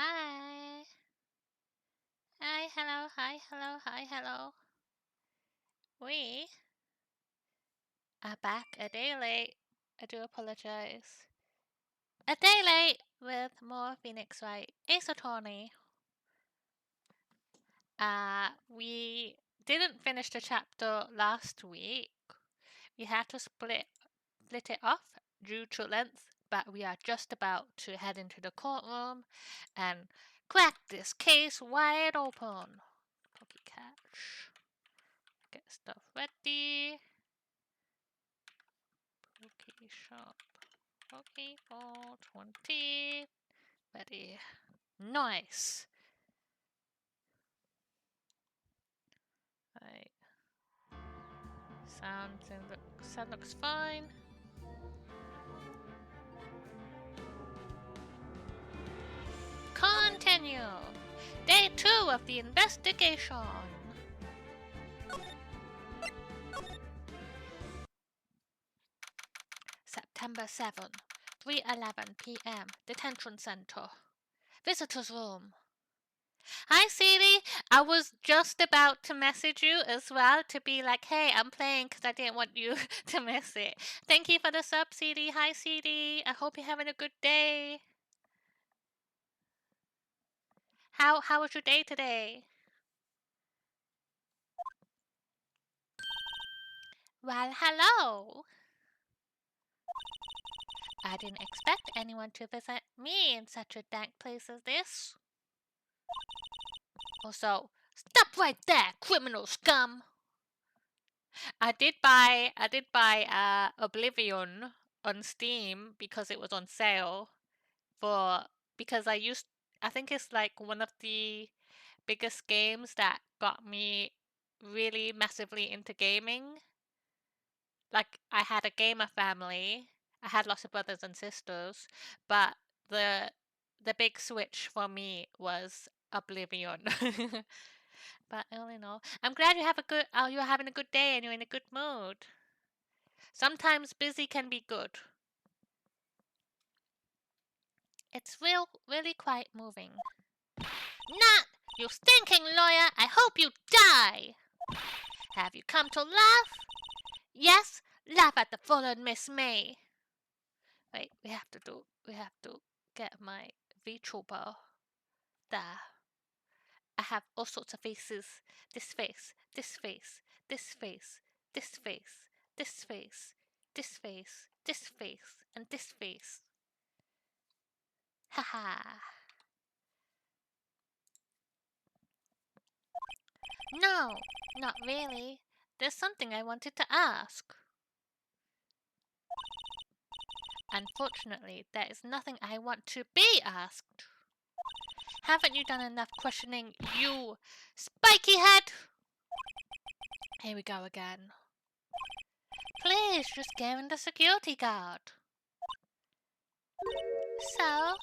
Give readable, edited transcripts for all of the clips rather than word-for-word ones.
Hi. Hi, hello, hi, hello, hi, hello. We are back a day late. I do apologize. A day late with more Phoenix Wright. Ace Attorney. We didn't finish the chapter last week. We had to split it off due to length, but we are just about to head into the courtroom and crack this case wide open. Cookie catch. Get stuff ready. Poke shop. Poke 420. Ready. Nice. Right. Sound looks fine. Continue. Day 2 of the investigation. September 7, 3:11 p.m. Detention Center. Visitor's room. Hi, CD. I was just about to message you as well to be like, hey, I'm playing because I didn't want you to miss it. Thank you for the sub, CD. Hi, CD. I hope you're having a good day. How was your day today? Well, hello. I didn't expect anyone to visit me in such a dank place as this. Also, stop right there, criminal scum. I did buy Oblivion on Steam because it was on sale because I think it's like one of the biggest games that got me really massively into gaming. Like I had a gamer family. I had lots of brothers and sisters, but the the big switch for me was Oblivion. But all in all, I'm glad you're having a good day and you're in a good mood. Sometimes busy can be good. It's really quite moving. Not! You stinking lawyer! I hope you die! Have you come to laugh? Yes? Laugh at the fallen Miss May. Wait, we have to get my VTuber. There. I have all sorts of faces. This face, this face, this face, this face, this face, this face, this face, and this face. Haha. No, not really. There's something I wanted to ask. Unfortunately, there is nothing I want to be asked. Haven't you done enough questioning, you spiky head? Here we go again. Please, just go in the security guard. So,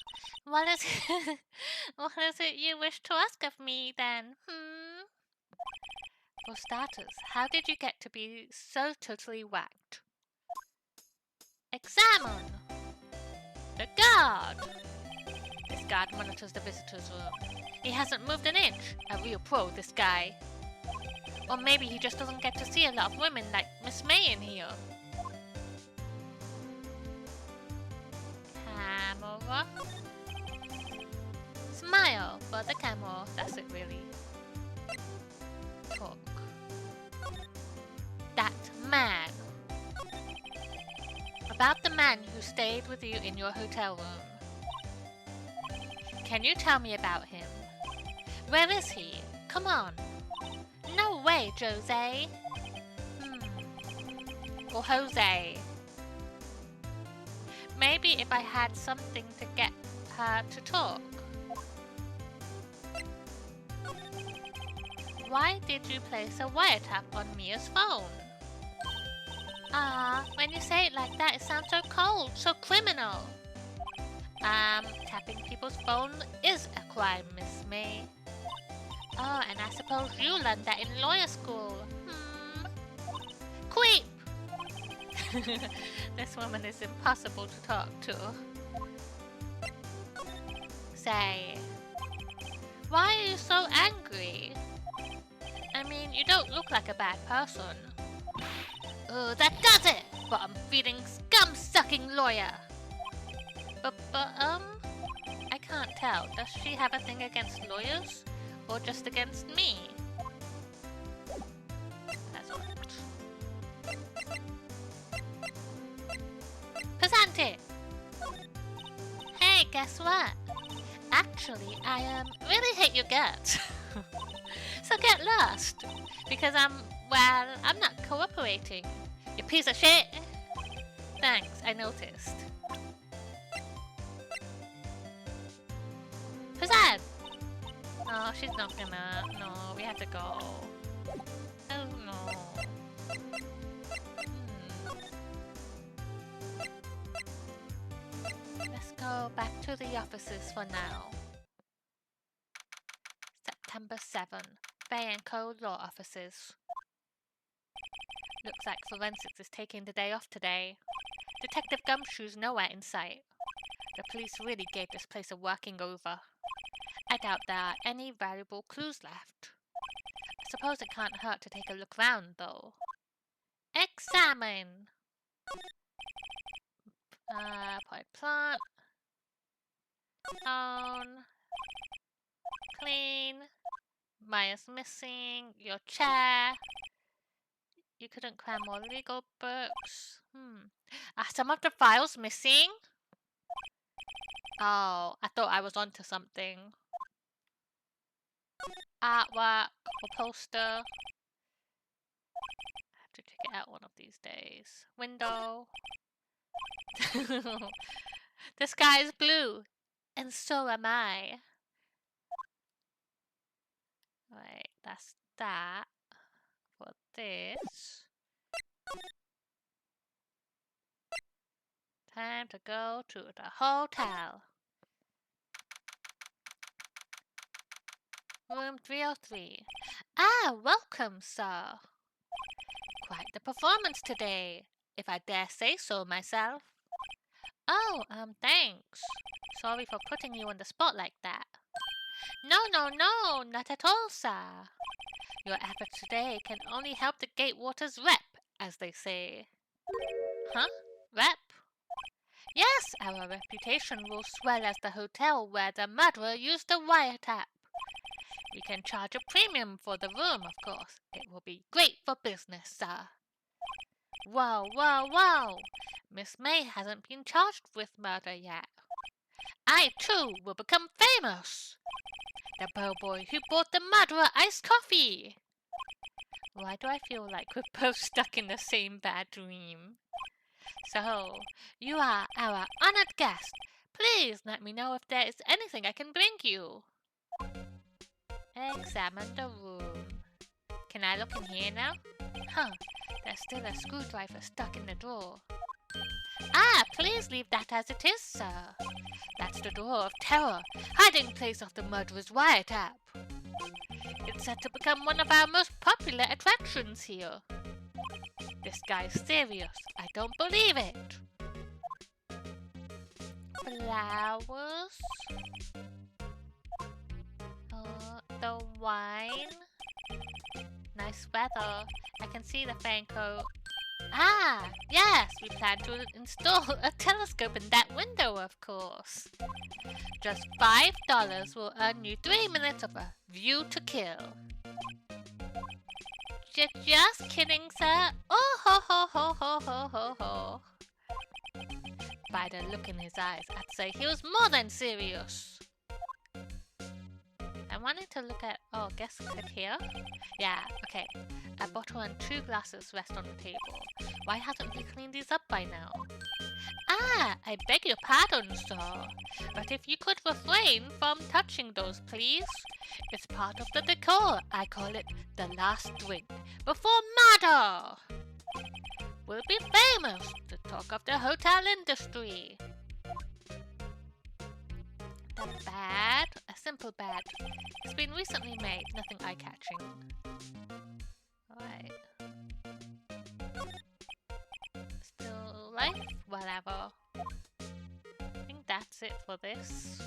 what is it, what is it you wish to ask of me then, For starters, how did you get to be so totally whacked? Examine! The guard! This guard monitors the visitor's room. He hasn't moved an inch. A real pro, this guy. Or maybe he just doesn't get to see a lot of women like Miss May in here. Camera. Smile for the camera. That's it, really. Talk. That man. About the man who stayed with you in your hotel room. Can you tell me about him? Where is he? Come on. No way, Jose. Or Jose. Maybe if I had something to get her to talk. Why did you place a wiretap on Mia's phone? When you say it like that, it sounds so cold, so criminal. Tapping people's phone is a crime, Miss May. Oh, and I suppose you learned that in lawyer school. Creep! This woman is impossible to talk to. Say, Why are you so angry? I mean, you don't look like a bad person. Oh, that does it! Bottom-feeding, scum-sucking lawyer! But, I can't tell. Does she have a thing against lawyers? Or just against me? That's what. Passante! Hey, guess what? Actually, I really hate your guts. So get lost. Because I'm not cooperating. You piece of shit! Thanks, I noticed. Who's that? No, she's not gonna. No, we have to go. Oh no. Let's go back to the offices for now. September 7. Fay & Co. Law Offices. Looks like forensics is taking the day off today. Detective Gumshoe's nowhere in sight. The police really gave this place a working over. I doubt there are any valuable clues left. I suppose it can't hurt to take a look round, though. Examine! Potted plant. Own. Clean. Maya's missing. Your chair. You couldn't cram more legal books. Are some of the files missing? Oh, I thought I was onto something. Artwork or poster. I have to check it out one of these days. Window. The sky is blue. And so am I. Wait, that's that. For this. Time to go to the hotel. Room 303. Ah, welcome, sir. Quite the performance today, if I dare say so myself. Oh, thanks. Sorry for putting you on the spot like that. No, not at all, sir. Your efforts today can only help the Gatewaters rep, as they say. Huh? Rep? Yes, our reputation will swell as the hotel where the murderer used the wiretap. We can charge a premium for the room, of course. It will be great for business, sir. Whoa. Miss May hasn't been charged with murder yet. I, too, will become famous. The bellboy who bought the murderer iced coffee. Why do I feel like we're both stuck in the same bad dream? So, you are our honored guest. Please let me know if there is anything I can bring you. Examine the room. Can I look in here now? Huh, there's still a screwdriver stuck in the drawer. Ah, please leave that as it is, sir. That's the drawer of terror, hiding place of the murderer's wiretap. It's set to become one of our most popular attractions here. This guy's serious. I don't believe it. Flowers. The wine. Nice weather. I can see the Fanco. Ah, yes, we plan to install a telescope in that window, of course. Just $5 will earn you 3 minutes of a view to kill. Just kidding, sir. Oh ho ho ho ho ho ho ho. By the look in his eyes, I'd say he was more than serious. I wanted to look at... Oh, guess click here? Yeah, okay. A bottle and 2 glasses rest on the table. Why hasn't he cleaned these up by now? Ah, I beg your pardon, sir. But if you could refrain from touching those, please. It's part of the decor. I call it the last drink before murder. We'll be famous, the talk of the hotel industry. The bed, a simple bed. It's been recently made, nothing eye-catching. Alright. Still life? Whatever. I think that's it for this.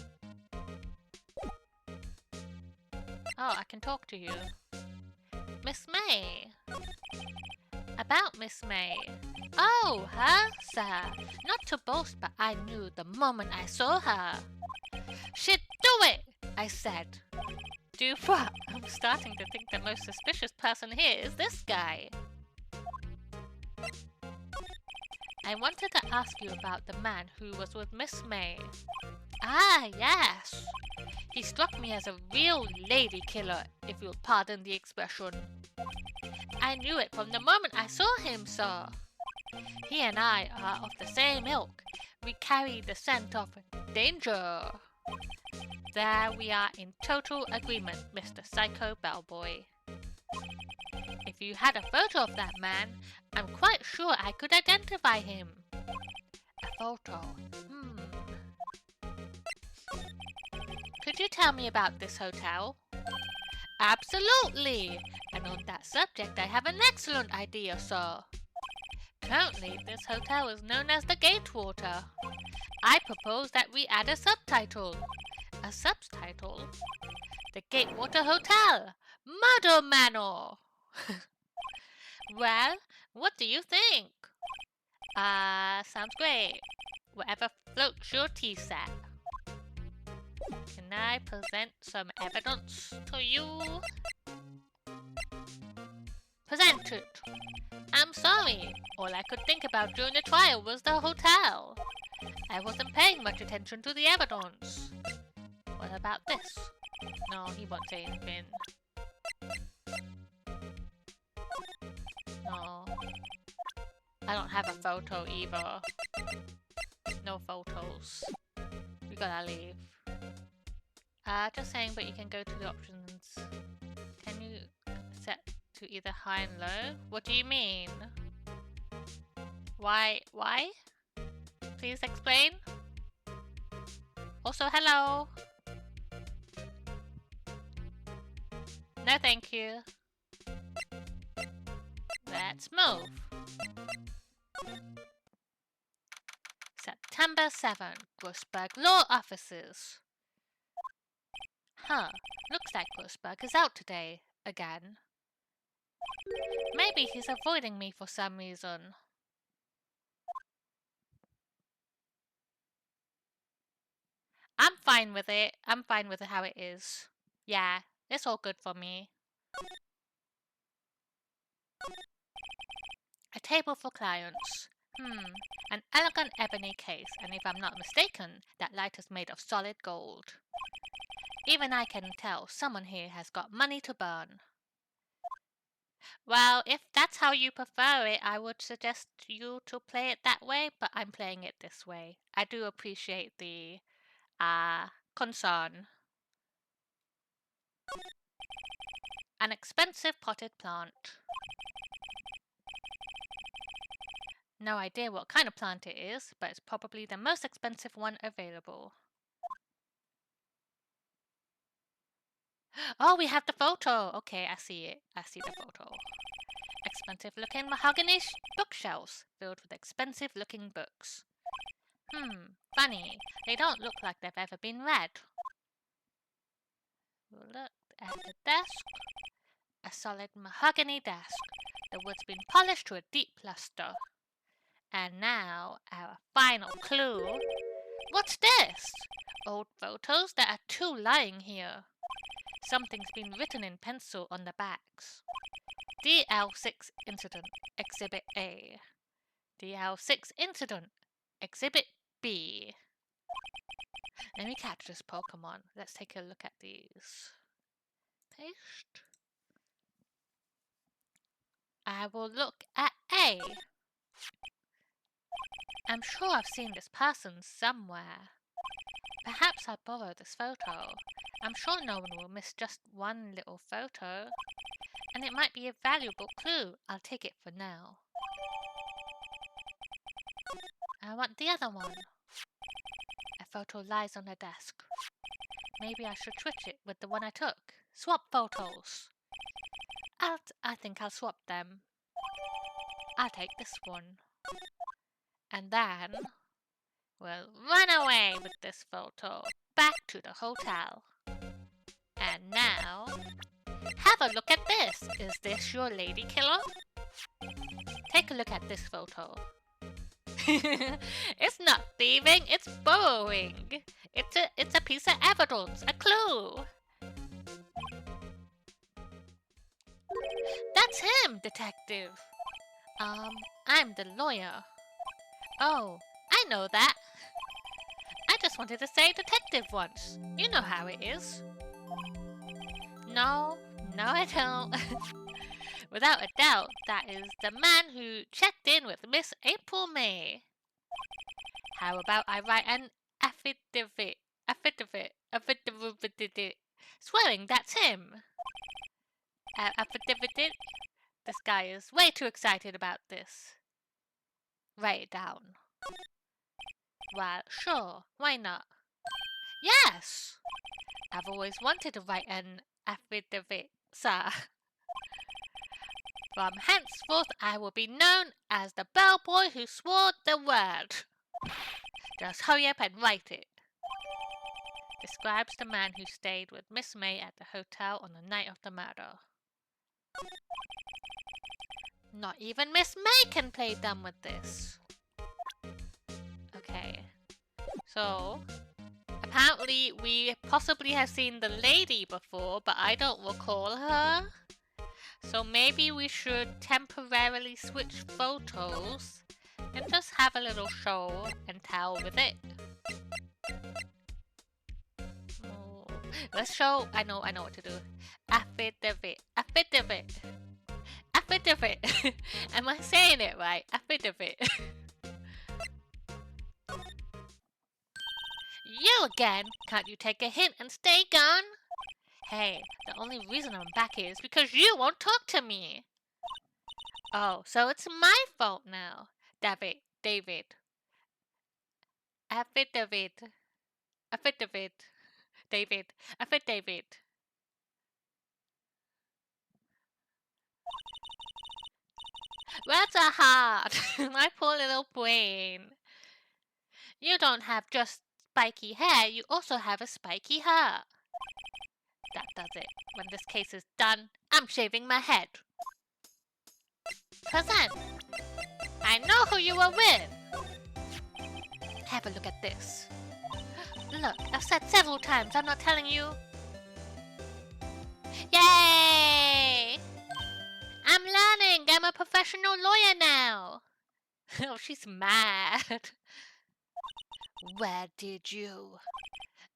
Oh, I can talk to you. Miss May. About Miss May. Oh, her, sir. Not to boast, but I knew the moment I saw her. She'd do it, I said. Do what? I'm starting to think the most suspicious person here is this guy. I wanted to ask you about the man who was with Miss May. Ah, yes. He struck me as a real lady killer, if you'll pardon the expression. I knew it from the moment I saw him, sir. He and I are of the same ilk. We carry the scent of danger. There we are in total agreement, Mr. Psycho Bellboy. If you had a photo of that man, I'm quite sure I could identify him. A photo? Could you tell me about this hotel? Absolutely! And on that subject, I have an excellent idea, sir. Currently, this hotel is known as the Gatewater. I propose that we add a subtitle. A subtitle? The Gatewater Hotel! Murder Manor! Well, what do you think? Sounds great. Whatever floats your tea set. Can I present some evidence to you? Present it. I'm sorry. All I could think about during the trial was the hotel. I wasn't paying much attention to the evidence. What about this? No, he won't say anything. No. I don't have a photo either. No photos. We gotta leave. Just saying, but you can go to the options. Can you set to either high and low? What do you mean? Why? Please explain. Also, hello. No, thank you. Let's move. September 7, Grossberg Law Offices. Huh, looks like Grossberg is out today, again. Maybe he's avoiding me for some reason. I'm fine with it. I'm fine with it how it is. Yeah, it's all good for me. A table for clients. An elegant ebony case, and if I'm not mistaken, that light is made of solid gold. Even I can tell someone here has got money to burn. Well, if that's how you prefer it, I would suggest you to play it that way, but I'm playing it this way. I do appreciate the, concern. An expensive potted plant. No idea what kind of plant it is, but it's probably the most expensive one available. Oh, we have the photo! Okay, I see it. I see the photo. Expensive looking mahogany bookshelves filled with expensive looking books. Funny. They don't look like they've ever been read. Look at the desk. A solid mahogany desk. The wood's been polished to a deep luster. And now, our final clue. What's this? Old photos? There are 2 lying here. Something's been written in pencil on the backs. DL6 Incident, Exhibit A. DL6 Incident, Exhibit B. Let me catch this Pokemon. Let's take a look at these. Paste. I will look at A. I'm sure I've seen this person somewhere. Perhaps I'll borrow this photo. I'm sure no one will miss just one little photo. And it might be a valuable clue. I'll take it for now. I want the other one. A photo lies on the desk. Maybe I should switch it with the one I took. Swap photos. I think I'll swap them. I'll take this one. And then we'll run away with this photo back to the hotel. And now Have a look at this. Is this your lady killer? Take a look at this photo. It's not thieving, it's borrowing. It's a piece of evidence, a clue. That's him, detective. I'm the lawyer. Oh, I know that. I just wanted to say detective once. You know how it is. No, I don't. Without a doubt, that is the man who checked in with Miss April May. How about I write an affidavit, swearing that's him. Affidavit? This guy is way too excited about this. Write it down. Well, sure, why not? Yes! I've always wanted to write an affidavit, sir. From henceforth, I will be known as the bellboy who swore the word. Just hurry up and write it. Describes the man who stayed with Miss May at the hotel on the night of the murder. Not even Miss May can play dumb with this. Okay. So, apparently we possibly have seen the lady before, but I don't recall her. So maybe we should temporarily switch photos and just have a little show and tell with it. Oh, let's show. I know what to do. Affidavit. Am I saying it right? Affidavit. You again? Can't you take a hint and stay gone? Hey, the only reason I'm back here is because you won't talk to me. Oh, so it's my fault now. David. Affidavit. David. Affidavit. Words are hard. My poor little brain. You don't have just spiky hair, you also have a spiky heart. That does it. When this case is done, I'm shaving my head. Present. I know who you were with. Have a look at this. Look, I've said several times I'm not telling you. Yay! I'm learning. I'm a professional lawyer now. Oh, she's mad. Where did you?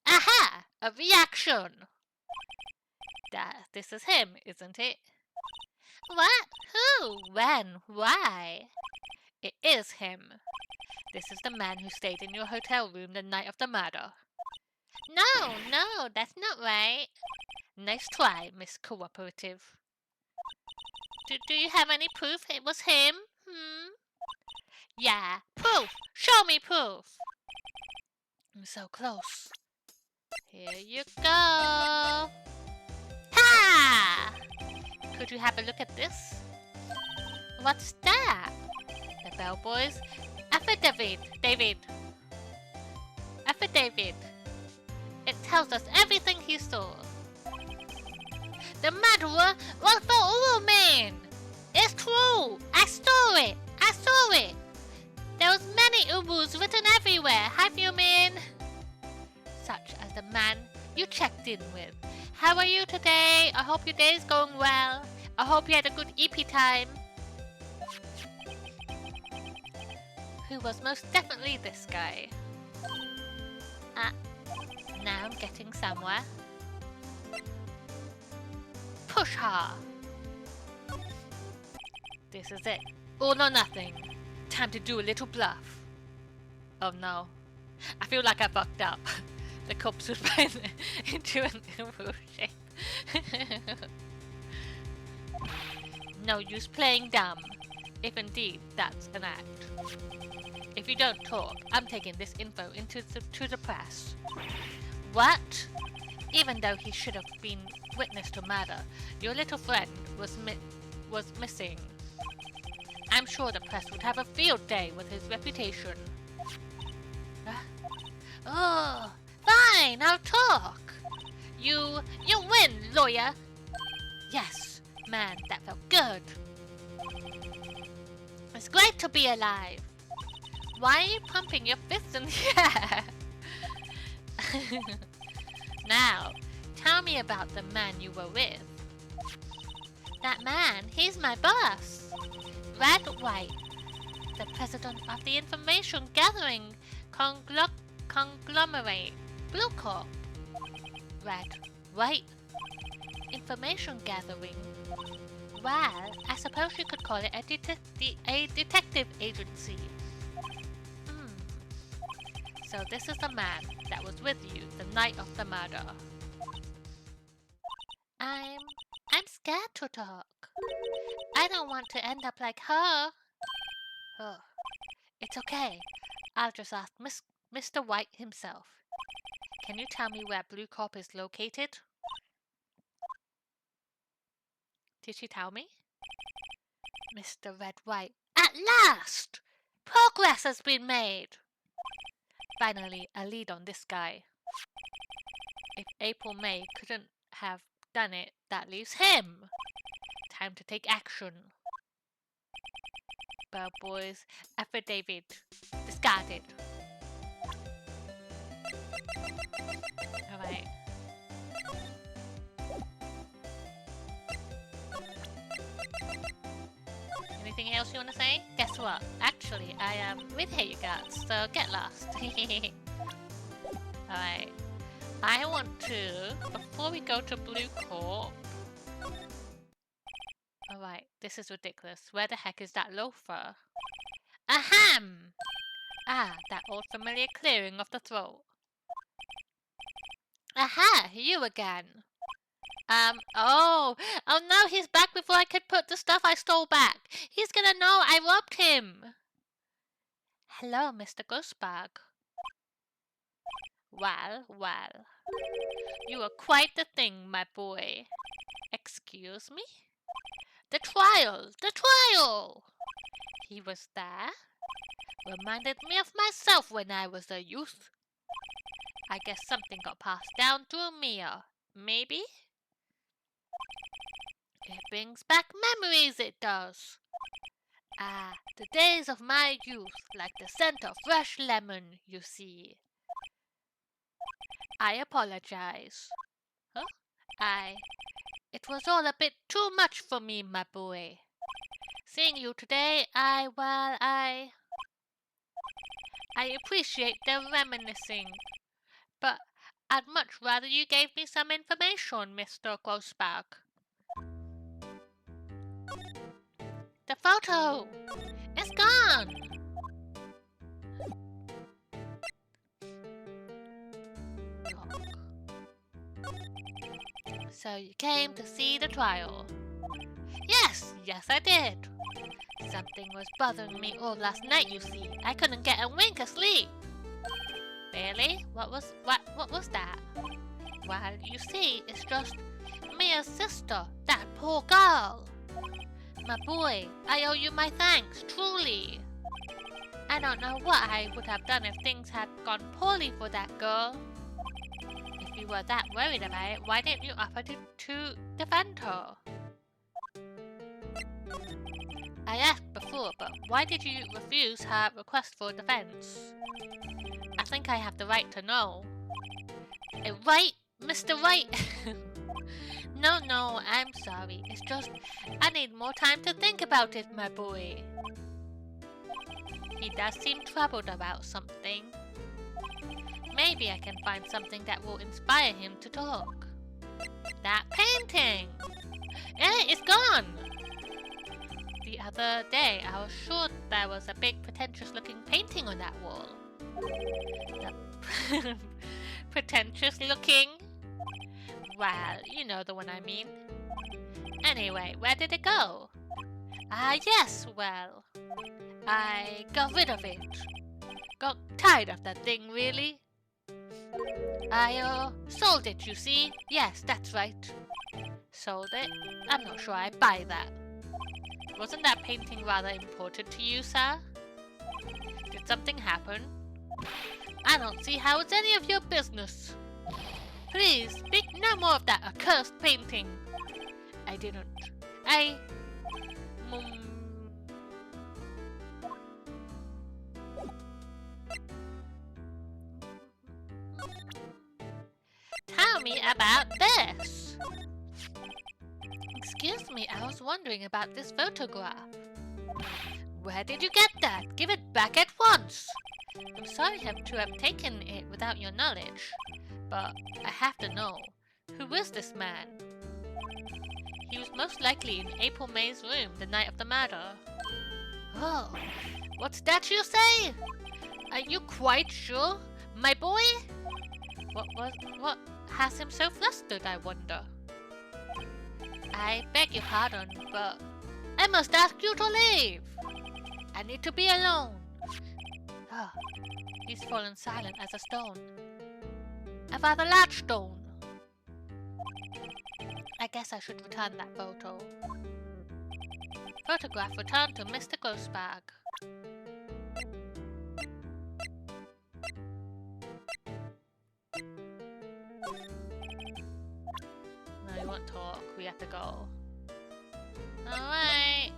Aha! A reaction. This is him, isn't it? What? Who? When? Why? It is him. This is the man who stayed in your hotel room the night of the murder. No, that's not right. Nice try, Miss Cooperative. Do you have any proof it was him? Yeah, proof! Show me proof! I'm so close. Here you go! Ha! Could you have a look at this? What's that? The bellboy's affidavit, David. Affidavit. It tells us everything he saw. The murderer was the woman! It's true! I saw it! There was many ubus written everywhere, have you been? Such as the man you checked in with. How are you today? I hope your day is going well. I hope you had a good EP time. Who was most definitely this guy. Now I'm getting somewhere. Push her. This is it. All or nothing. Time to do a little bluff. Oh no. I feel like I fucked up. The corpse was put into an ubu shape. No use playing dumb. If indeed that's an act. If you don't talk, I'm taking this info to the press. What? Even though he should have been witness to murder, your little friend was missing. I'm sure the press would have a field day with his reputation. Oh, fine, I'll talk. You win, lawyer. Yes, man, that felt good. It's great to be alive. Why are you pumping your fists in the air? Now, tell me about the man you were with. That man, he's my boss. Wright, the president of the information gathering conglomerate, Blue Corp. Right. Information gathering. Well, I suppose you could call it a detective agency. So this is the man that was with you the night of the murder. I'm scared to talk. I don't want to end up like her. Oh, it's okay. I'll just ask Mr. White himself. Can you tell me where Blue Corp is located? Did she tell me? Mr. Red White. At last! Progress has been made! Finally, a lead on this guy. If April May couldn't have done it, that leaves him! Time to take action. Bellboy's affidavit discarded. Alright. Anything else you want to say? Guess what? Actually, I really hate you guys, so get lost. Alright. I want to, before we go to Blue Corp... Alright, this is ridiculous. Where the heck is that loafer? Ahem! Ah, that old familiar clearing of the throat. Aha! You again! Oh no, he's back before I could put the stuff I stole back! He's gonna know I robbed him! Hello, Mr. Ghostbag. Well. You are quite the thing, my boy. Excuse me? The trial! He was there? Reminded me of myself when I was a youth. I guess something got passed down through Mia. Maybe? It brings back memories, it does. Ah, the days of my youth, like the scent of fresh lemon, you see. I apologize. Huh? It was all a bit too much for me, my boy. Seeing you today, I appreciate the reminiscing. But I'd much rather you gave me some information, Mr. Ghostbag. The photo! It's gone! So you came to see the trial? Yes, I did. Something was bothering me all last night, you see. I couldn't get a wink of sleep. Really? What was that? Well, you see, it's just Mia's sister, that poor girl. My boy, I owe you my thanks, truly. I don't know what I would have done if things had gone poorly for that girl. If you were that worried about it, why didn't you offer to defend her? I asked before, but why did you refuse her request for defense? I think I have the right to know. Right, Mr. Wright? No, I'm sorry. It's just, I need more time to think about it, my boy. He does seem troubled about something. Maybe I can find something that will inspire him to talk. That painting! It's gone! The other day, I was sure there was a big pretentious-looking painting on that wall. Pretentious-looking? Well, you know the one I mean. Anyway, where did it go? Yes, well, I got rid of it. Got tired of that thing, really. I, sold it, you see. Yes, that's right. Sold it? I'm not sure I buy that. Wasn't that painting rather important to you, sir? Did something happen? I don't see how it's any of your business. Please, speak no more of that accursed painting. I didn't. Tell me about this! Excuse me, I was wondering about this photograph. Where did you get that? Give it back at once! I'm sorry to have taken it without your knowledge, but I have to know. Who is this man? He was most likely in April May's room the night of the murder. Oh, what's that you say? Are you quite sure, my boy? What has him so flustered, I wonder? I beg your pardon, but I must ask you to leave. I need to be alone. Oh, he's fallen silent as a stone. A rather large stone. I guess I should return that photo. Photograph returned to Mr. Ghostbag. No, you won't talk. We have to go. Alright.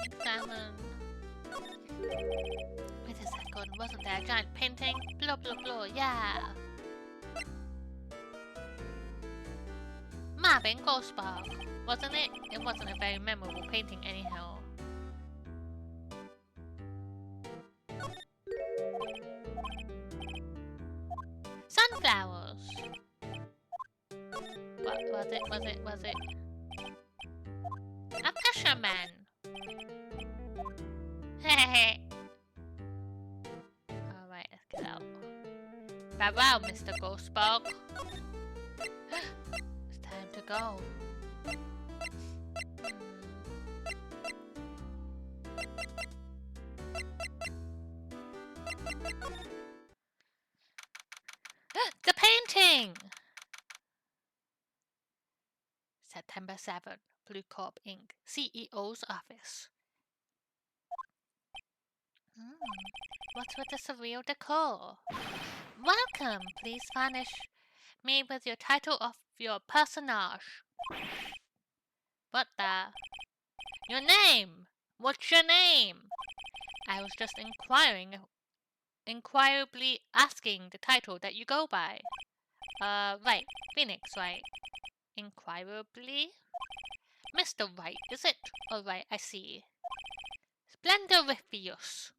Examine. Wait a second. Wasn't there a giant painting? Blah blah blah. Yeah. Marvin Ghostbag. Wasn't it? It wasn't a very memorable painting anyhow. Sunflowers! What was it? A fisherman! Hehehe. Alright, let's get out. Farewell, Mr. Ghostbug. It's time to go. The painting! September 7th, Blue Corp Inc. CEO's office. What's with the surreal decor? Welcome! Please furnish me with your title of your personage. What the? Your name! What's your name? I was just inquirably asking the title that you go by. Right. Phoenix, right? Inquirably? Mr. Wright, is it? Alright, I see. Splendorifious.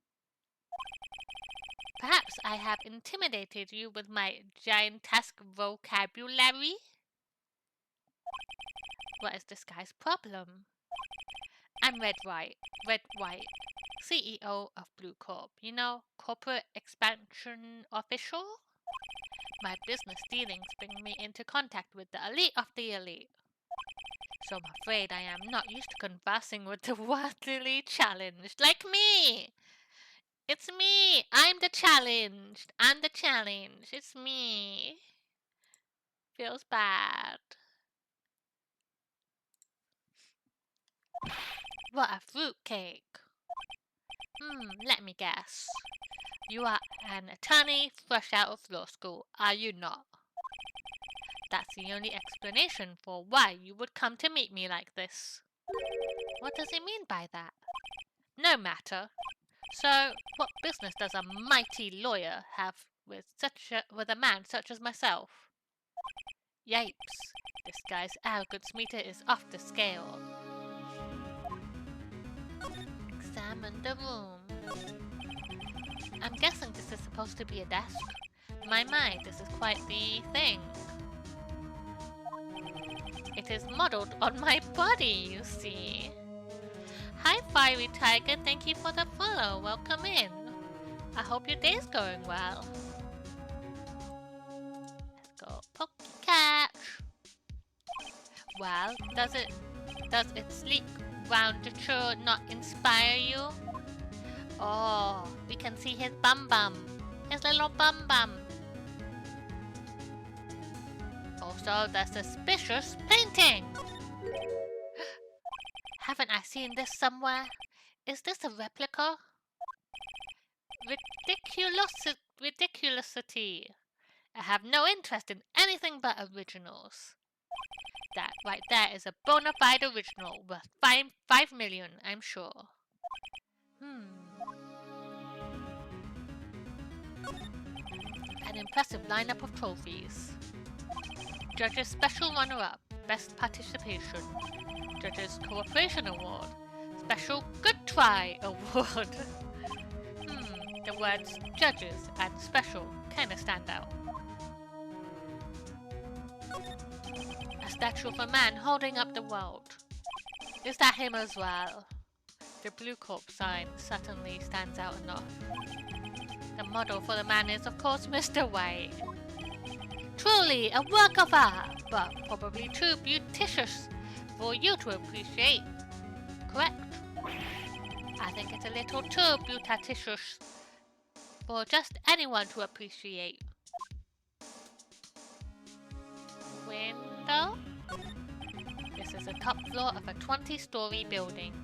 Perhaps I have intimidated you with my giantesque vocabulary? What is this guy's problem? I'm Red White, CEO of Blue Corp. You know, corporate expansion official? My business dealings bring me into contact with the elite of the elite. So I'm afraid I am not used to conversing with the worthily challenged, like me! It's me! I'm the challenged! I'm the challenge! It's me! Feels bad. What a fruitcake! Let me guess. You are an attorney fresh out of law school, are you not? That's the only explanation for why you would come to meet me like this. What does he mean by that? No matter. So, what business does a mighty lawyer have with a man such as myself? Yipes, this guy's arrogance meter is off the scale. Examine the room. I'm guessing this is supposed to be a desk. My, this is quite the thing. It is modeled on my body, you see. Hi, Fiery Tiger. Thank you for the follow. Welcome in. I hope your day's going well. Let's go Poke Catch. Well, does its sleek roundature not inspire you? Oh, we can see his bum bum. His little bum bum. Also, the suspicious painting. Haven't I seen this somewhere? Is this a replica? Ridiculosity. I have no interest in anything but originals. That right there is a bona fide original worth 5 million, I'm sure. An impressive lineup of trophies. Judges Special Runner-Up, Best Participation. Judges Cooperation Award. Special Good Try Award. The words judges and special kinda stand out. A statue of a man holding up the world. Is that him as well? The Blue Corp sign certainly stands out enough. The model for the man is, of course, Mr. Wright. Truly a work of art, but probably too beauticious for you to appreciate. Correct? I think it's a little too beauticious for just anyone to appreciate. Window? This is the top floor of a 20-story building.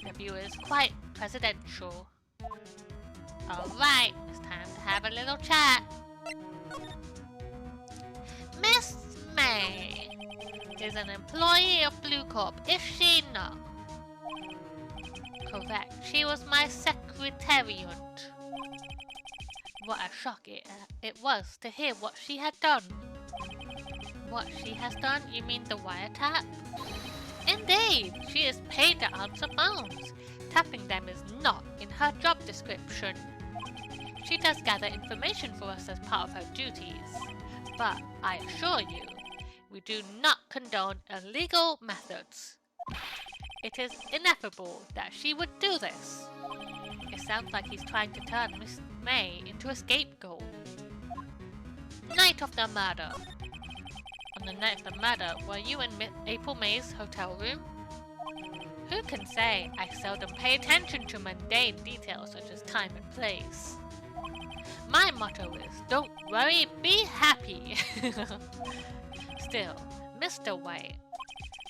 The view is quite presidential. Alright, it's time to have a little chat. Miss May is an employee of Blue Corp, is she not? Correct, she was my secretariat. What a shock it was to hear what she had done. What she has done? You mean the wiretap? Indeed, she is paid to answer phones. Tapping them is not in her job description. She does gather information for us as part of her duties. But I assure you, we do not condone illegal methods. It is ineffable that she would do this. It sounds like he's trying to turn Miss May into a scapegoat. Night of the murder. On the night of the murder, were you in April May's hotel room? Who can say? I seldom pay attention to mundane details such as time and place. My motto is, don't worry, be happy. Still, Mr. White,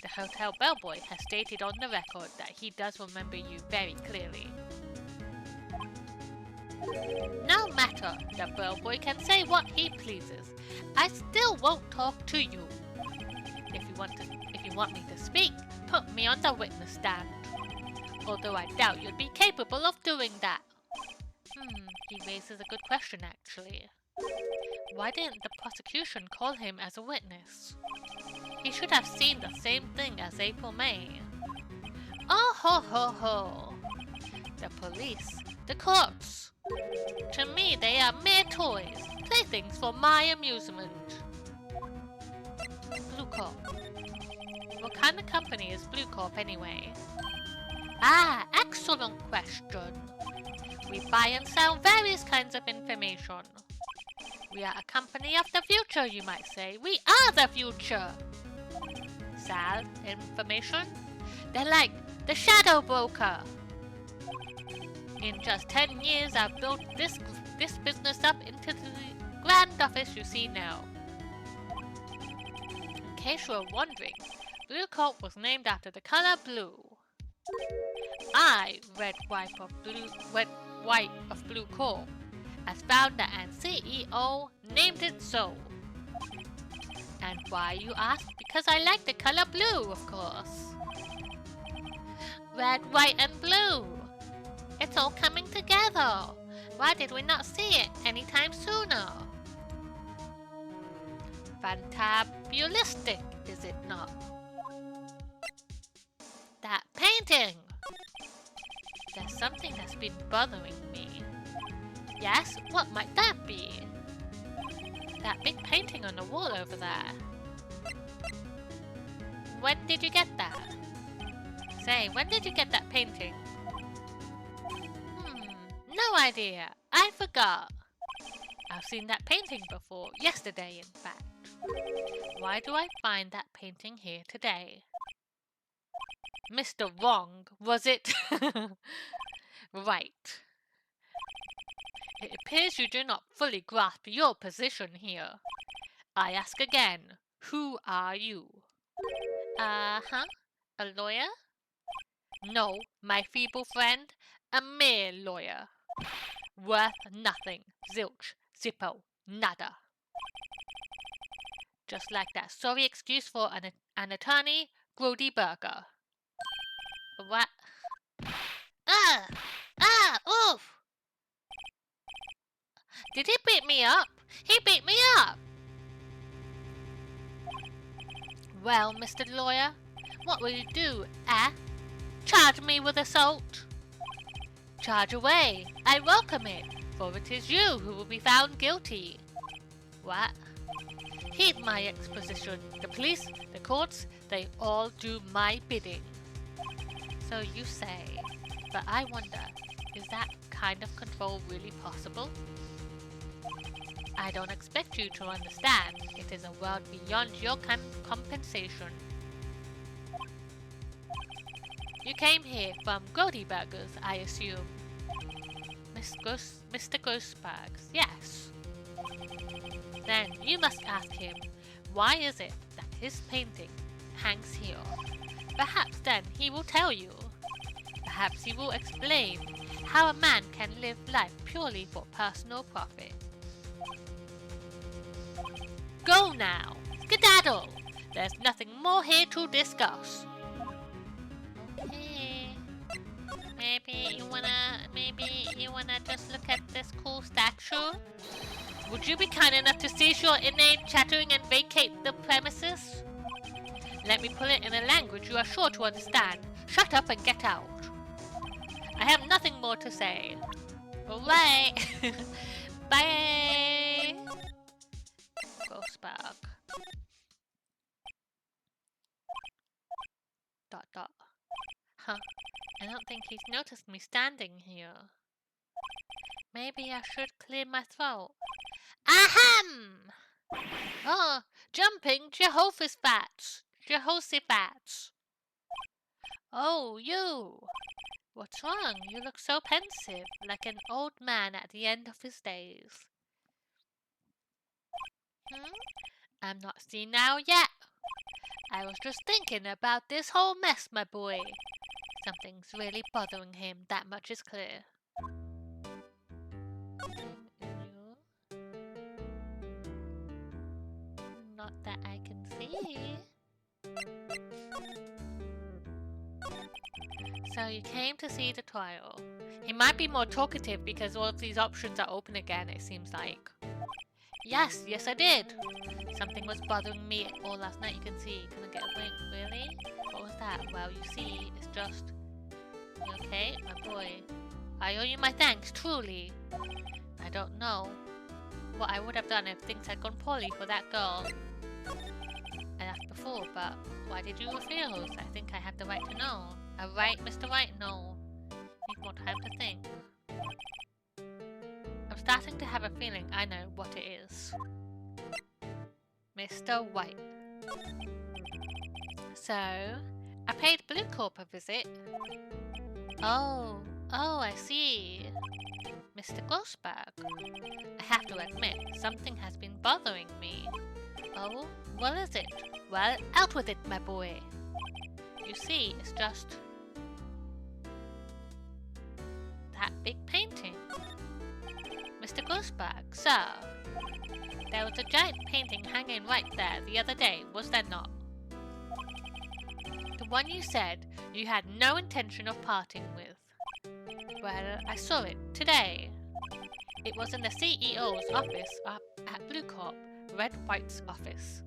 the hotel bellboy has stated on the record that he does remember you very clearly. No matter, the bellboy can say what he pleases. I still won't talk to you. If you want me to speak, put me on the witness stand. Although I doubt you'd be capable of doing that. He raises a good question, actually. Why didn't the prosecution call him as a witness? He should have seen the same thing as April May. Oh ho ho ho! The police, the courts. To me, they are mere toys, playthings for my amusement. Blue Corp. What kind of company is Blue Corp anyway? Ah, excellent question. We buy and sell various kinds of information. We are a company of the future, you might say. We are the future. Sell information? They're like the shadow broker. In just 10 years, I've built this business up into the grand office you see now. In case you were wondering, Blue Corp was named after the color blue. I, Red White of Blue Corp, as founder and CEO, named it so. And why, you ask? Because I like the color blue, of course. Red, white, and blue. It's all coming together. Why did we not see it anytime sooner? Fantabulistic, is it not? That painting! There's something that's been bothering me. Yes, what might that be? That big painting on the wall over there. When did you get that? Say, when did you get that painting? No idea. I forgot. I've seen that painting before. Yesterday, in fact. Why do I find that painting here today? Mr. Wrong, was it? Right. It appears you do not fully grasp your position here. I ask again, who are you? Uh-huh. A lawyer? No, my feeble friend. A mere lawyer. Worth nothing. Zilch. Zippo. Nada. Just like that sorry excuse for an attorney, Grody Burger. What? Ah! Ah! Oof! Did he beat me up? He beat me up! Well, Mr. Lawyer, what will you do, eh? Charge me with assault? Charge away. I welcome it, for it is you who will be found guilty. What? Heed my exposition. The police, the courts, they all do my bidding. So you say, but I wonder, is that kind of control really possible? I don't expect you to understand. It is a world beyond your compensation. You came here from Grody Burgers, I assume. Mr. Ghostbugs, yes. Then you must ask him, why is it that his painting hangs here? Perhaps then he will tell you. Perhaps he will explain how a man can live life purely for personal profit. Go now! Skedaddle! There's nothing more here to discuss. Hey, maybe you wanna just look at this cool statue? Would you be kind enough to cease your inane chattering and vacate the premises? Let me put it in a language you are sure to understand. Shut up and get out. I have nothing more to say. Alright. Bye. Ghostbug. ... Huh. I don't think he's noticed me standing here. Maybe I should clear my throat. Ahem! Oh, jumping Jehoshaphat. Oh, you! What's wrong? You look so pensive, like an old man at the end of his days. I'm not senile yet. I was just thinking about this whole mess, my boy. Something's really bothering him, that much is clear. Not that I can see. So you came to see the trial. He might be more talkative because all of these options are open again, it seems like. Yes, I did. Something was bothering me all last night, you can see. Couldn't get a wink, really? What was that? Well, you see, it's just... You okay, my boy? I owe you my thanks, truly. I don't know what I would have done if things had gone poorly for that girl. I asked before, but why did you refuse? I think I have the right to know. Right, Mr. Wright? No. Need more time to think. I'm starting to have a feeling I know what it is. Mr. White. So, I paid Blue Corp a visit. Oh, I see. Mr. Ghostbug. I have to admit, something has been bothering me. Oh, what is it? Well, out with it, my boy. You see, it's just... that big painting. Mr. Ghostbug, sir. There was a giant painting hanging right there the other day, was there not? The one you said you had no intention of parting with. Well, I saw it today. It was in the CEO's office up at Blue Corp, Red White's office.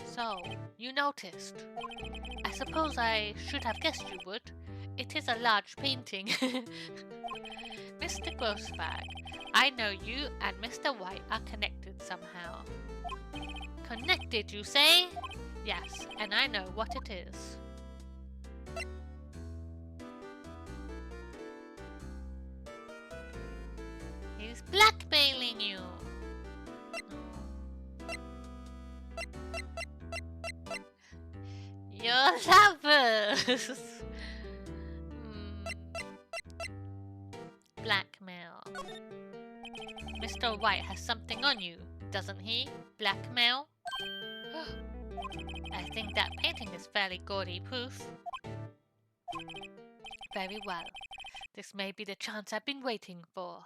So, you noticed. I suppose I should have guessed you would. It is a large painting. Mr. Ghostbag, I know you and Mr. White are connected somehow. Connected, you say? Yes, and I know what it is. He's blackmailing you. You're lovers. Blackmail. Mr. White has something on you, doesn't he? Blackmail? I think that painting is fairly gaudy proof. Very well. This may be the chance I've been waiting for.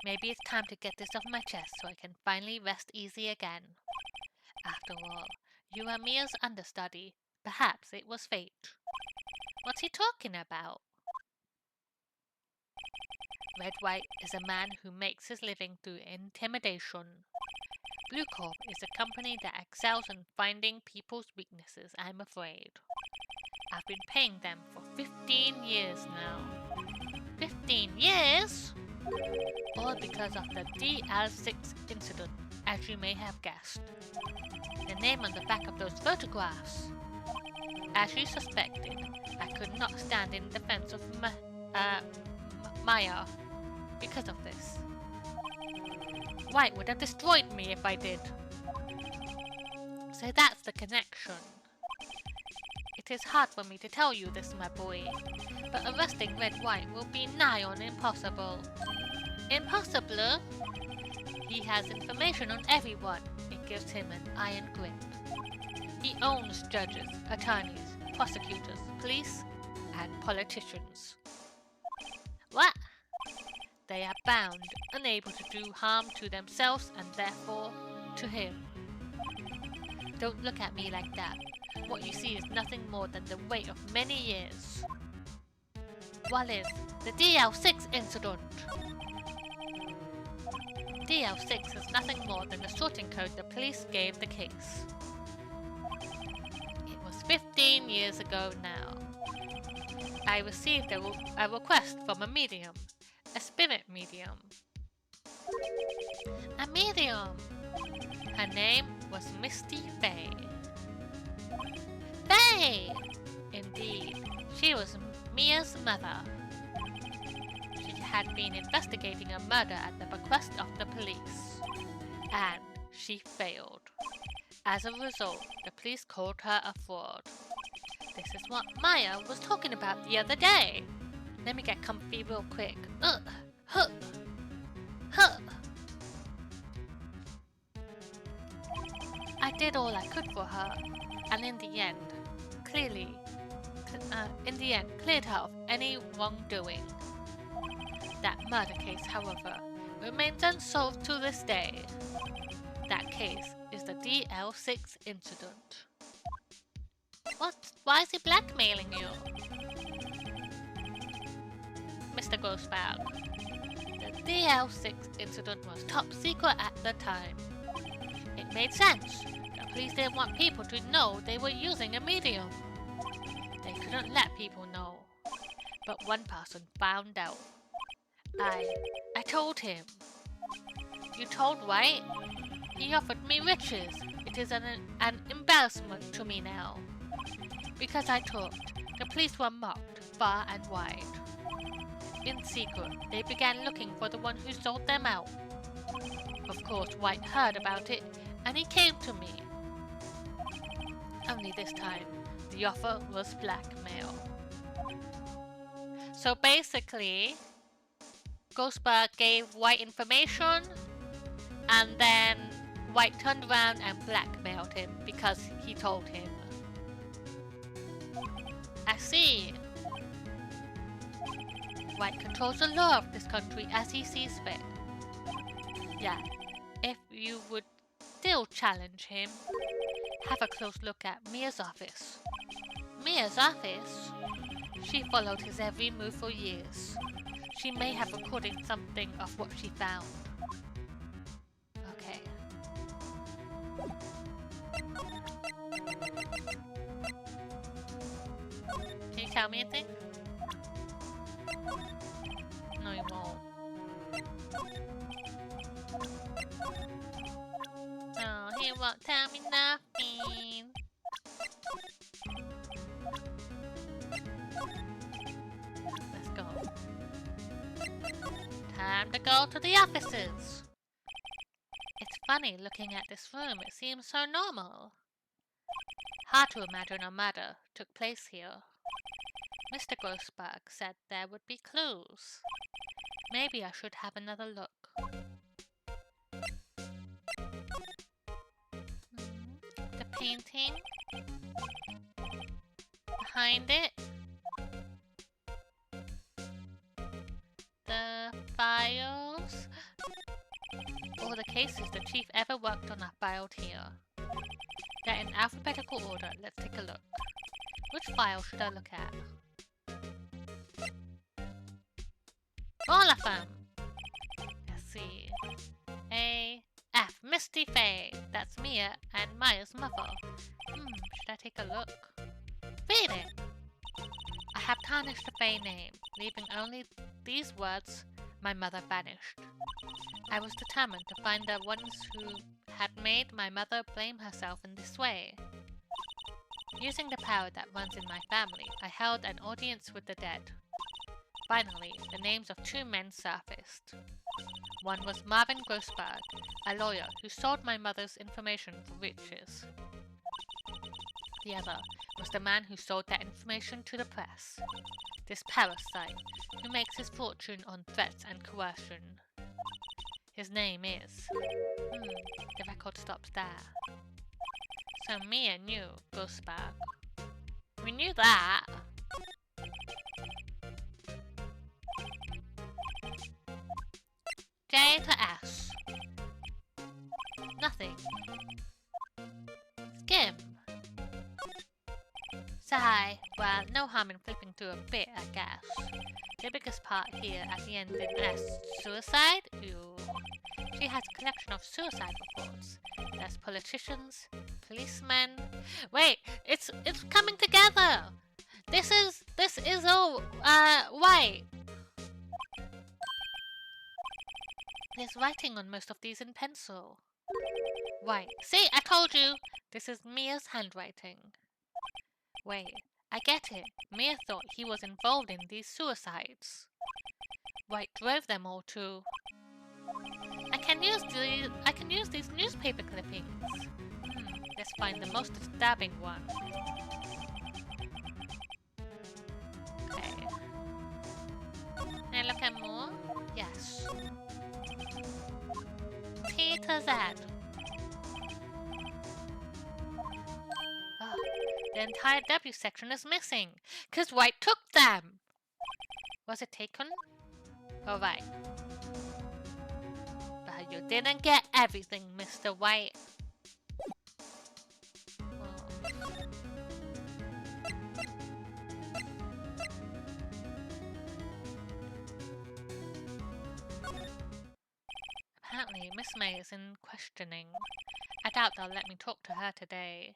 Maybe it's time to get this off my chest so I can finally rest easy again. After all, you are Mia's understudy. Perhaps it was fate. What's he talking about? Red White is a man who makes his living through intimidation. Blue Corp is a company that excels in finding people's weaknesses, I'm afraid. I've been paying them for 15 years now. 15 years? All because of the DL6 incident, as you may have guessed. The name on the back of those photographs. As you suspected, I could not stand in defense of Maya because of this. Wright would have destroyed me if I did. So that's the connection. It is hard for me to tell you this, my boy, but arresting Red White will be nigh on impossible. Impossible? He has information on everyone. It gives him an iron grip. He owns judges, attorneys, prosecutors, police, and politicians. What? They are bound, unable to do harm to themselves and therefore to him. Don't look at me like that. What you see is nothing more than the weight of many years. What is the DL6 incident? DL6 is nothing more than the sorting code the police gave the case. It was 15 years ago now. I received a request from a medium, a spirit medium. A medium! Her name was Misty Faye. Faye! Indeed, she was Mia's mother. She had been investigating a murder at the bequest of the police, and she failed. As a result, the police called her a fraud. This is what Maya was talking about the other day. Let me get comfy real quick. Huh. I did all I could for her, and in the end, cleared her of any wrongdoing. That murder case, however, remains unsolved to this day. That case is the DL6 incident. What? Why is he blackmailing you? Mr. Ghostbag, the DL6 incident was top secret at the time. It made sense. The police didn't want people to know they were using a medium. They couldn't let people know. But one person found out. I told him. You told Wright? He offered me riches. It is an embarrassment to me now. Because I talked, the police were mocked far and wide. In secret, they began looking for the one who sold them out. Of course, Wright heard about it, and he came to me. Only this time, the offer was blackmail. So basically, Ghostbug gave White information, and then White turned around and blackmailed him because he told him. I see. White controls the law of this country as he sees fit. Yeah, if you would still challenge him, have a close look at Mia's office. Mia's office? She followed his every move for years. She may have recorded something of what she found. Okay. Can you tell me anything? No, you won't. No, he won't tell me nothing. Let's go. Time to go to the offices. It's funny looking at this room. It seems so normal. Hard to imagine a murder took place here. Mr. Ghostbug said there would be clues. Maybe I should have another look. The painting. Behind it. The files. all the cases the chief ever worked on are filed here. They're in alphabetical order. Let's take a look. Which file should I look at? All of them! Let's see. A, F, Misty Faye. That's Mia and Maya's mother. Should I take a look? Read it! I have tarnished the Faye name, leaving only these words, my mother vanished. I was determined to find the ones who had made my mother blame herself in this way. Using the power that runs in my family, I held an audience with the dead. Finally, the names of 2 men surfaced. One was Marvin Grossberg, a lawyer who sold my mother's information for riches. The other was the man who sold that information to the press. This parasite, who makes his fortune on threats and coercion. His name is... the record stops there. So Mia knew Grossberg. We knew that! J to S. Nothing. Skim. Sigh. Well, no harm in flipping through a bit, I guess. The biggest part here at the end in S. Suicide? Ew. She has a collection of suicide reports. There's politicians, policemen... Wait! It's coming together! This is all, white! There's writing on most of these in pencil. Right. See, I told you! This is Mia's handwriting. Wait, I get it. Mia thought he was involved in these suicides. Wright drove them all to... I can use these newspaper clippings. Let's find the most disturbing one. Okay. Can I look at more? Yes. T to Z. Oh, the entire W section is missing, cause White took them! Was it taken? Alright. But you didn't get everything, Mr. White. Apparently, Miss May is in questioning. I doubt they'll let me talk to her today.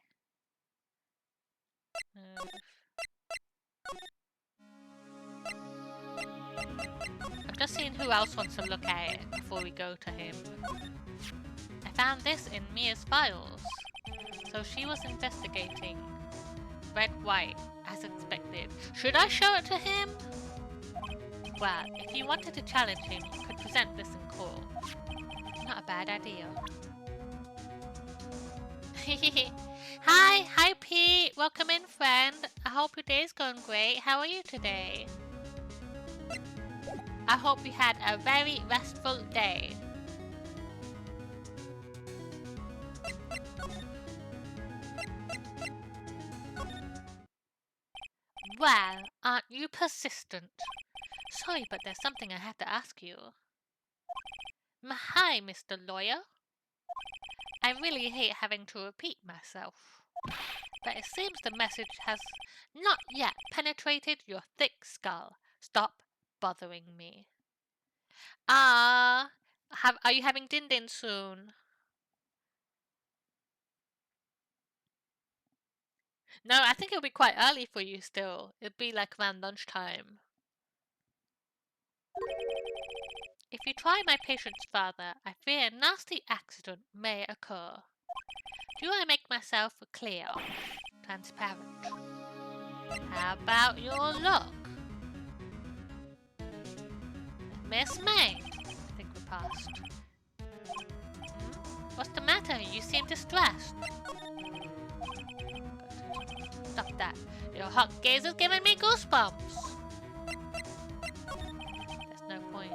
I've just seen who else wants to look at it before we go to him. I found this in Mia's files. So she was investigating Red White, as expected. Should I show it to him? Well, if you wanted to challenge him, you could present this in court. Not a bad idea. Hi Pete! Welcome in, friend. I hope your day's going great. How are you today? I hope you had a very restful day. Well, aren't you persistent? Sorry, but there's something I have to ask you. Hi, Mr. Lawyer. I really hate having to repeat myself, but it seems the message has not yet penetrated your thick skull. Stop bothering me. Are you having din din soon? No, I think it'll be quite early for you still. It'll be like around lunchtime. If you try my patient's father, I fear a nasty accident may occur. Do I make myself clear? Transparent. How about your look? Miss May. I think we're past. What's the matter? You seem distressed. Stop that. Your hot gaze is giving me goosebumps. There's no point.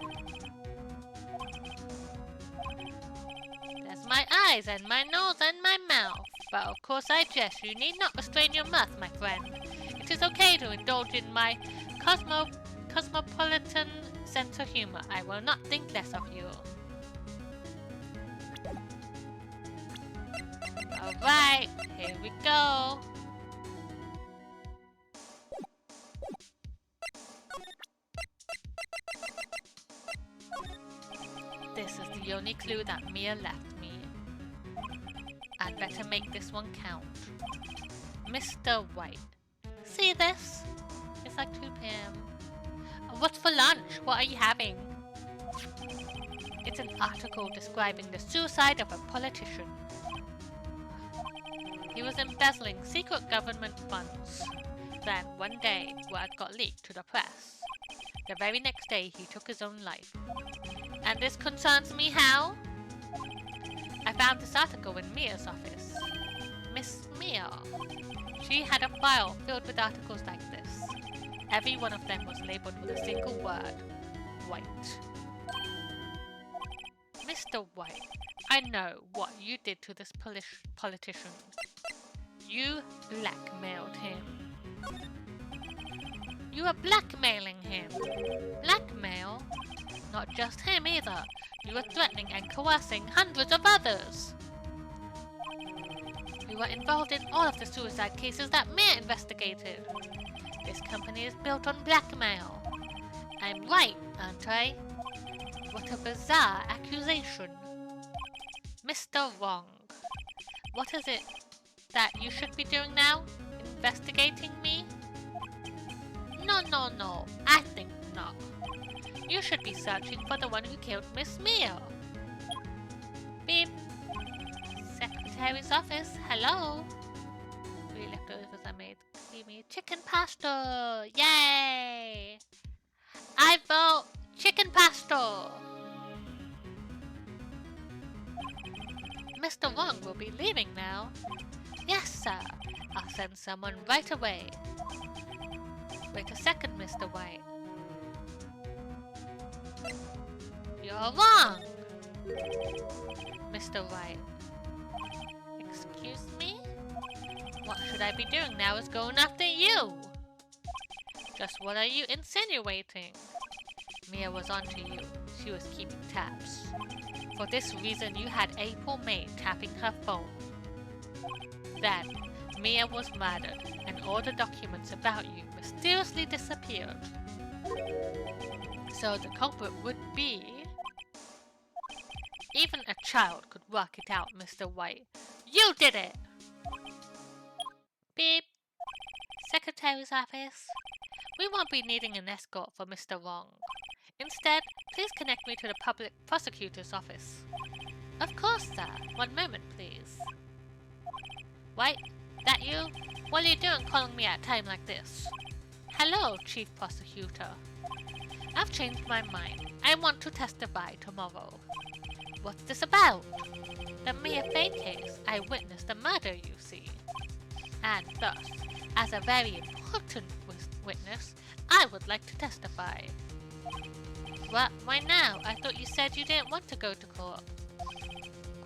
There's my eyes and my nose and my mouth. But of course I jest. You need not restrain your mirth, my friend. It is okay to indulge in my cosmopolitan sense of humor. I will not think less of you. Alright, here we go. This is the only clue that Mia left me. I'd better make this one count. Mr. White. See this? It's like 2 p.m. What's for lunch? What are you having? It's an article describing the suicide of a politician. He was embezzling secret government funds. Then, one day, word got leaked to the press. The very next day, he took his own life. And this concerns me how? I found this article in Mia's office. Miss Mia. She had a file filled with articles like this. Every one of them was labeled with a single word. White. Mr. White, I know what you did to this politician. You blackmailed him. You were blackmailing him. Blackmail? Not just him either. You were threatening and coercing hundreds of others. You were involved in all of the suicide cases that Mia investigated. This company is built on blackmail. I'm right, aren't I? What a bizarre accusation. Mr. Wrong. What is it that you should be doing now? Investigating me? No. I think not. You should be searching for the one who killed Miss Mia. Beep. Secretary's office. Hello. 3 leftovers I made. Creamy chicken pasta. Yay! I vote chicken pasta. Mr. Wong will be leaving now. Yes, sir. I'll send someone right away. Wait a second, Mr. White. You're wrong! Mr. Wright. Excuse me? What should I be doing now is going after you! Just what are you insinuating? Mia was onto you. She was keeping tabs. For this reason you had April May tapping her phone. Then, Mia was murdered and all the documents about you mysteriously disappeared. So the culprit would be... Even a child could work it out, Mr. White. You did it! Beep. Secretary's office. We won't be needing an escort for Mr. Wrong. Instead, please connect me to the public prosecutor's office. Of course, sir. One moment, please. White, that you? What are you doing calling me at a time like this? Hello, Chief Prosecutor. I've changed my mind. I want to testify tomorrow. What's this about? The Mia Fey case. I witnessed the murder, you see. And thus, as a very important witness, I would like to testify. What? Why now? I thought you said you didn't want to go to court.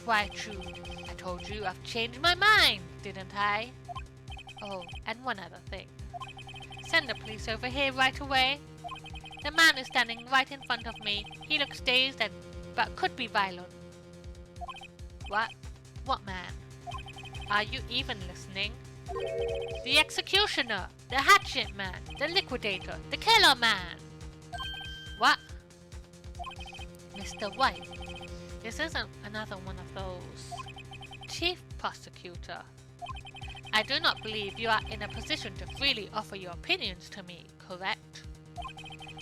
Quite true. I told you I've changed my mind, didn't I? Oh, and one other thing. Send the police over here right away. The man is standing right in front of me. He looks dazed but could be violent. What? What man? Are you even listening? The executioner! The hatchet man! The liquidator! The killer man! What? Mr. White, this isn't another one of those. Chief Prosecutor, I do not believe you are in a position to freely offer your opinions to me, correct?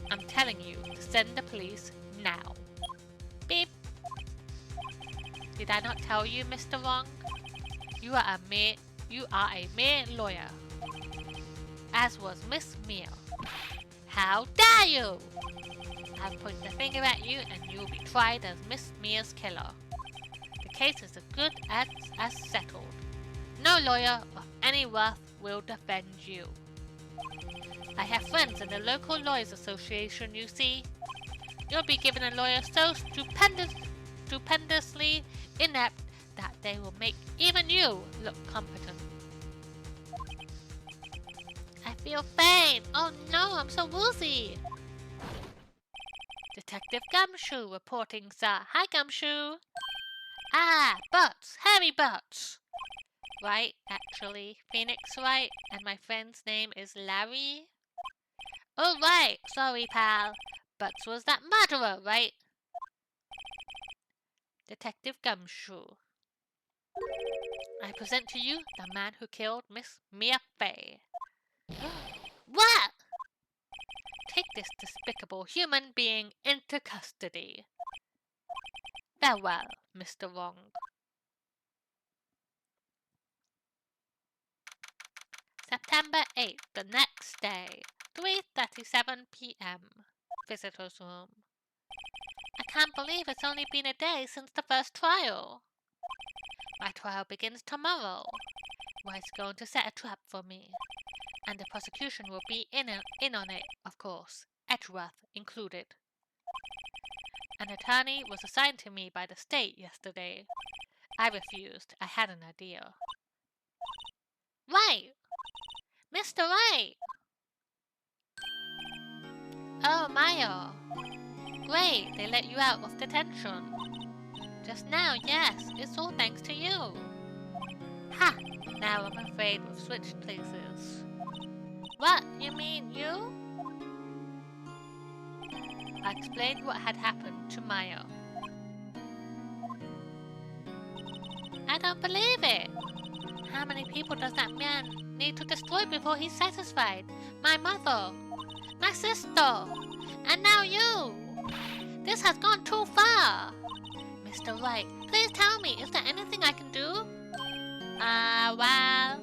I'm telling you to send the police now. Beep. Did I not tell you, Mr. Wrong? You are a mere lawyer. As was Miss Mia. How dare you! I'll point the finger at you and you will be tried as Miss Mia's killer. The case is as good as settled. No lawyer of any worth will defend you. I have friends in the local lawyers association, you see. You'll be given a lawyer so stupendously inept that they will make even you look competent. I feel faint. Oh no, I'm so woozy. Detective Gumshoe reporting, sir. Hi, Gumshoe. Ah, Butts! Harry Butts! Right, actually. Phoenix Wright, and my friend's name is Larry? Oh, right! Sorry, pal. Butts was that murderer, right? Detective Gumshoe. I present to you the man who killed Miss Mia Fey. What? Take this despicable human being into custody. Farewell, Mr. Wrong. September 8th, the next day, 3:37 p.m. Visitor's room. I can't believe it's only been a day since the first trial. My trial begins tomorrow. Wright's going to set a trap for me. And the prosecution will be in on it, of course, Edgeworth included. An attorney was assigned to me by the state yesterday. I refused. I had an idea. Right! Mr. Wright! Oh, Maya. Great, they let you out of detention. Just now, yes, it's all thanks to you. Ha! Now I'm afraid we've switched places. What? You mean you? I explained what had happened to Maya. I don't believe it! How many people does that man need to destroy before he's satisfied? My mother! My sister! And now you! This has gone too far! Mr. Wright, please tell me, is there anything I can do? Well...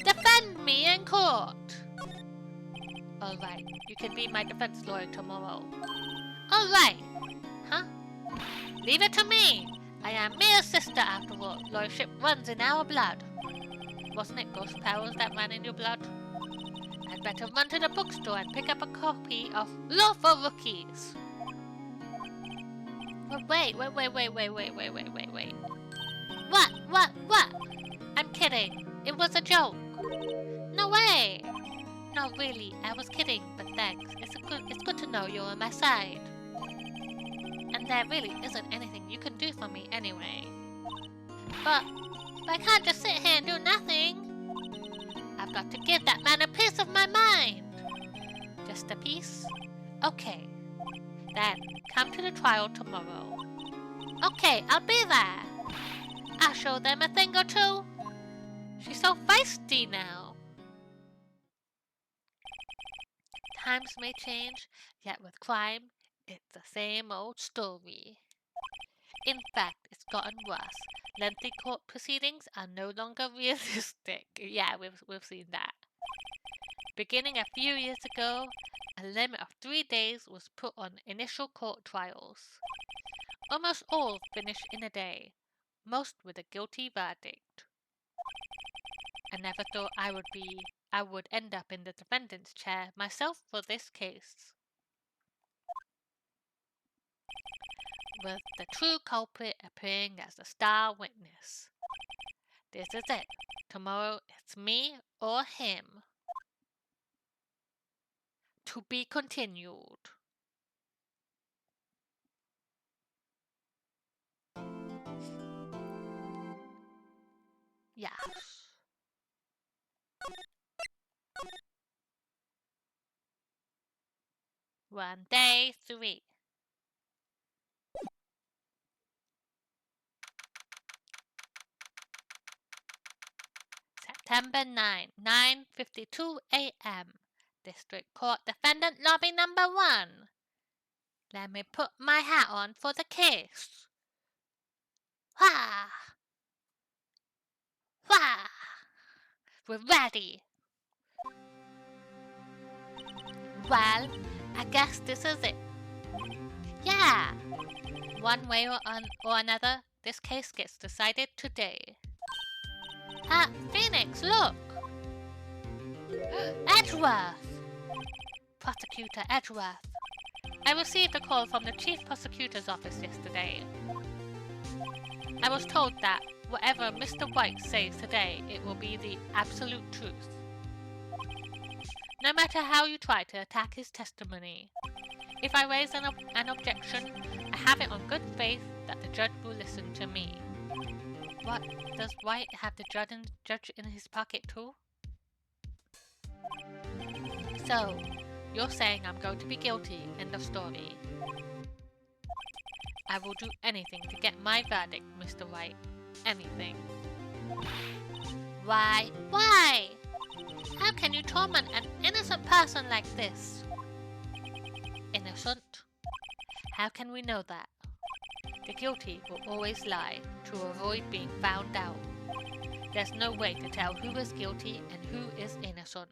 Defend me in court! Alright, you can be my defense lawyer tomorrow. Alright! Huh? Leave it to me! I am Mia's sister after all. Lawyership runs in our blood. Wasn't it ghost powers that ran in your blood? I'd better run to the bookstore and pick up a copy of Law for Rookies. But wait. What? I'm kidding. It was a joke. No way. No, really, I was kidding, but thanks. It's good to know you're on my side. And there really isn't anything you can do for me anyway. But I can't just sit here and do nothing. I've got to give that man a piece of my mind. Just a piece? Okay. Then, come to the trial tomorrow. Okay, I'll be there. I'll show them a thing or two. She's so feisty now. Times may change, yet with crime, it's the same old story. In fact, it's gotten worse. Lengthy court proceedings are no longer realistic. Yeah, we've seen that. Beginning a few years ago, a limit of 3 days was put on initial court trials. Almost all finish in a day, most with a guilty verdict. I never thought I would end up in the defendant's chair myself for this case. With the true culprit appearing as the star witness. This is it. Tomorrow it's me or him. To be continued. Yes. One day 3. September 9, 9:52 a.m. District Court Defendant Lobby Number 1. Let me put my hat on for the case. Wah! Wah! We're ready. Well, I guess this is it. Yeah! One way or another, this case gets decided today. Phoenix, look! Edgeworth! Prosecutor Edgeworth. I received a call from the Chief Prosecutor's office yesterday. I was told that whatever Mr. Wright says today, it will be the absolute truth. No matter how you try to attack his testimony, If I raise an objection, I have it on good faith that the judge will listen to me. What? Does Wright have the judge in his pocket too? So, you're saying I'm going to be guilty, end of story. I will do anything to get my verdict, Mr. Wright. Anything. Why? Why? How can you torment an innocent person like this? Innocent? How can we know that? The guilty will always lie to avoid being found out. There's no way to tell who is guilty and who is innocent.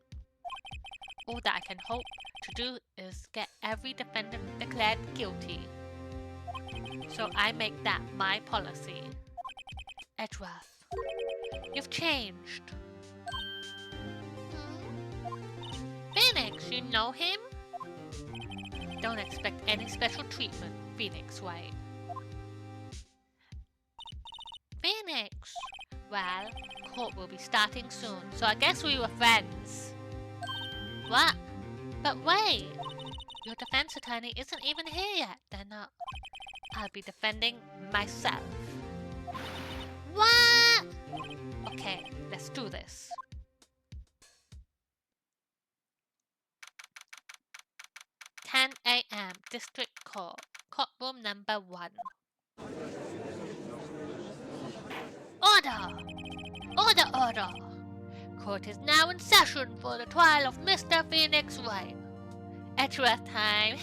All that I can hope to do is get every defendant declared guilty. So I make that my policy. Edgeworth, you've changed. Phoenix, you know him? Don't expect any special treatment, Phoenix Wright. Phoenix! Well, court will be starting soon, so I guess we were friends. What? But wait! Your defense attorney isn't even here yet. They're not. I'll be defending myself. What? Okay, let's do this. 10 a.m. District Court, courtroom number 1. Order! Order, order! Court is now in session for the trial of Mr. Phoenix Wright. Edgeworth time.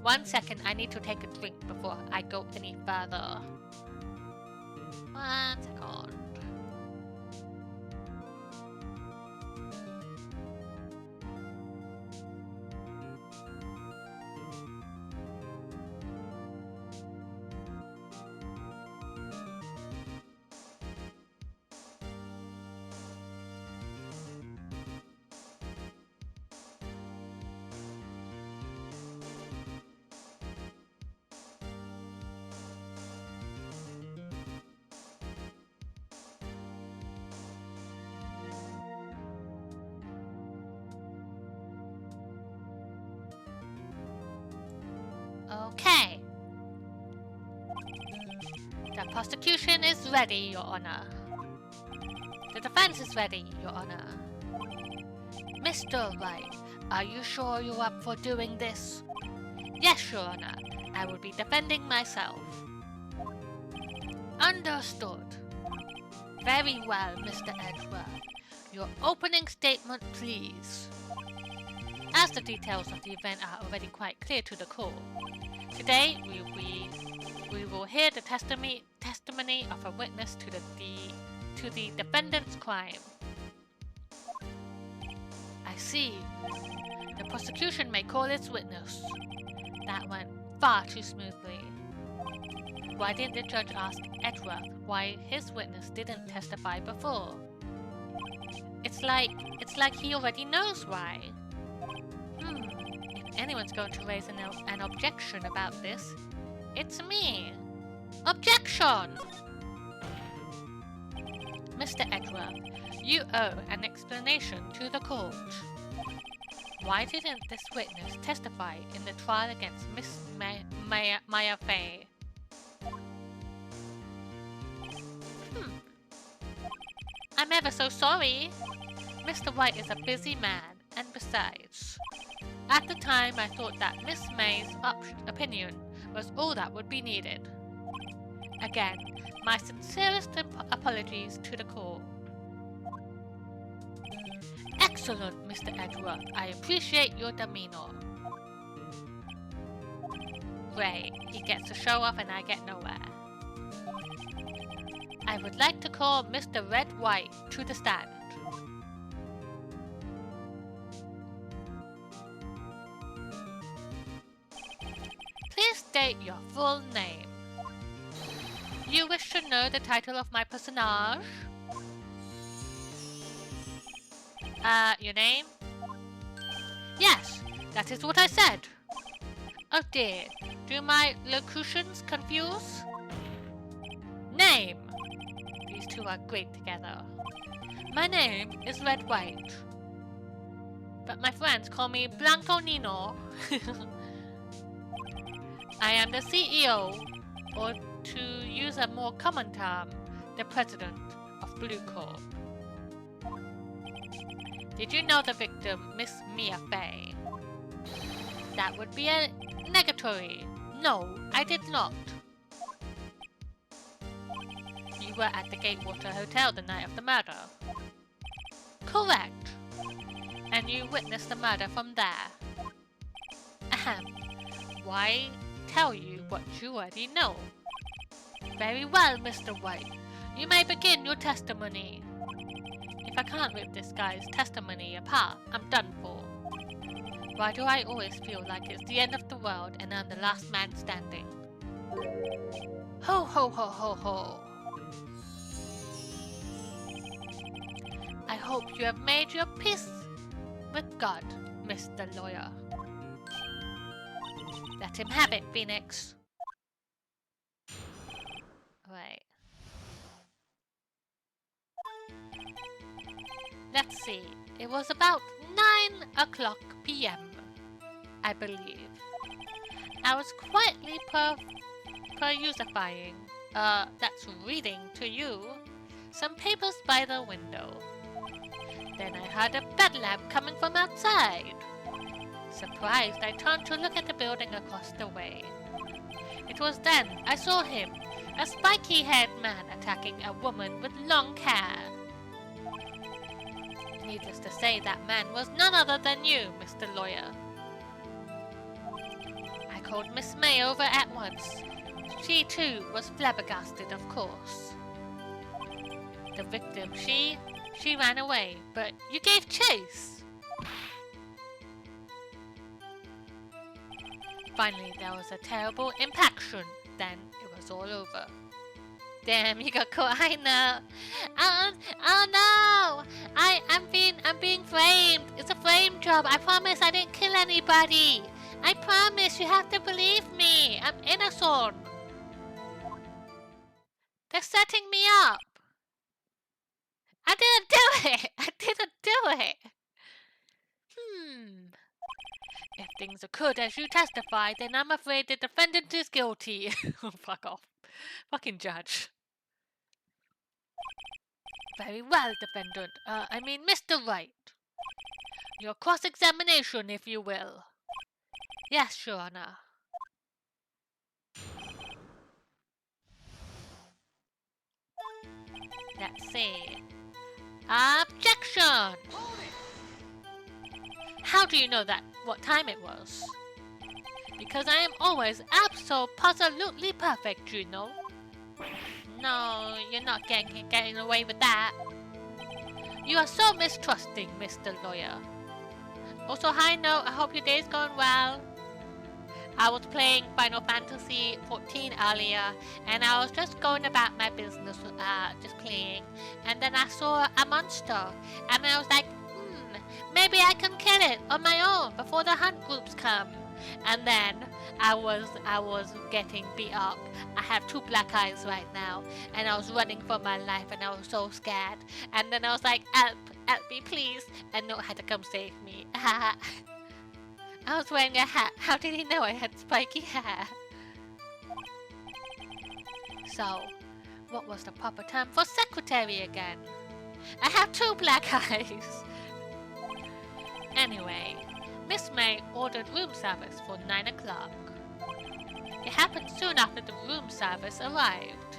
1 second, I need to take a drink before I go any further. 1 second. Okay. The prosecution is ready, Your Honor. The defense is ready, Your Honor. Mr. Wright, are you sure you're up for doing this? Yes, Your Honor. I will be defending myself. Understood. Very well, Mr. Edgeworth. Your opening statement, please. As the details of the event are already quite clear to the court, today we will hear the testimony of a witness to the defendant's crime. I see. The prosecution may call its witness. That went far too smoothly. Why didn't the judge ask Edgeworth why his witness didn't testify before? It's like he already knows why. If anyone's going to raise an objection about this, it's me. Objection! Mr. Edgeworth, you owe an explanation to the court. Why didn't this witness testify in the trial against Miss Maya Fey? I'm ever so sorry. Mr. Wright is a busy man, and besides, at the time I thought that Miss May's opinion was all that would be needed. Again, my sincerest apologies to the court. Excellent, Mr. Edgeworth. I appreciate your demeanor. Great. He gets to show off and I get nowhere. I would like to call Mr. Red White to the stand. Please state your full name. You wish to know the title of my personage? Your name? Yes, that is what I said. Oh dear, do my locutions confuse? Name. These two are great together. My name is Red White. But my friends call me Blanco Nino. I am the CEO, or to use a more common term, the president of Blue Corp. Did you know the victim, Miss Mia Fey? That would be a negatory. No, I did not. You were at the Gatewater Hotel the night of the murder. Correct. And you witnessed the murder from there. Ahem. Why tell you what you already know? Very well, Mr. White. You may begin your testimony. If I can't rip this guy's testimony apart, I'm done for. Why do I always feel like it's the end of the world and I'm the last man standing? Ho ho ho ho ho. I hope you have made your peace with God, Mr. Lawyer. Let him have it, Phoenix. Right. Let's see. It was about 9 o'clock p.m., I believe. I was quietly perusifying, that's reading to you, some papers by the window. Then I heard a bedlam coming from outside. Surprised, I turned to look at the building across the way. It was then I saw him, a spiky-haired man attacking a woman with long hair. Needless to say, that man was none other than you, Mr. Lawyer. I called Miss May over at once. She too was flabbergasted, of course. The victim, she ran away, but you gave chase. Finally, there was a terrible impaction. Then it was all over. Damn, you got caught. I know. Oh no! I'm being framed. It's a frame job. I promise I didn't kill anybody. I promise. You have to believe me. I'm innocent. They're setting me up. I didn't do it. I didn't do it. If things occurred as you testified, then I'm afraid the defendant is guilty. Oh, fuck off. Fucking judge. Very well, defendant. I mean, Mr. Wright. Your cross-examination, if you will. Yes, Your Honor. Let's see. Objection! How do you know that? What time it was? Because I am always absolutely perfect, you know. No, you're not getting away with that. You are so mistrusting, Mr. Lawyer. Also, hi note, I hope your day's going well. I was playing Final Fantasy 14 earlier, and I was just going about my business, just playing. And then I saw a monster, and I was like, maybe I can kill it on my own before the hunt groups come. And then I was getting beat up. I have 2 black eyes right now, and I was running for my life, and I was so scared. And then I was like, help me please, and no one had to come save me. I was wearing a hat. How did he know I had spiky hair? So, what was the proper term for secretary again? I have 2 black eyes. Anyway, Miss May ordered room service for 9 o'clock. It happened soon after the room service arrived.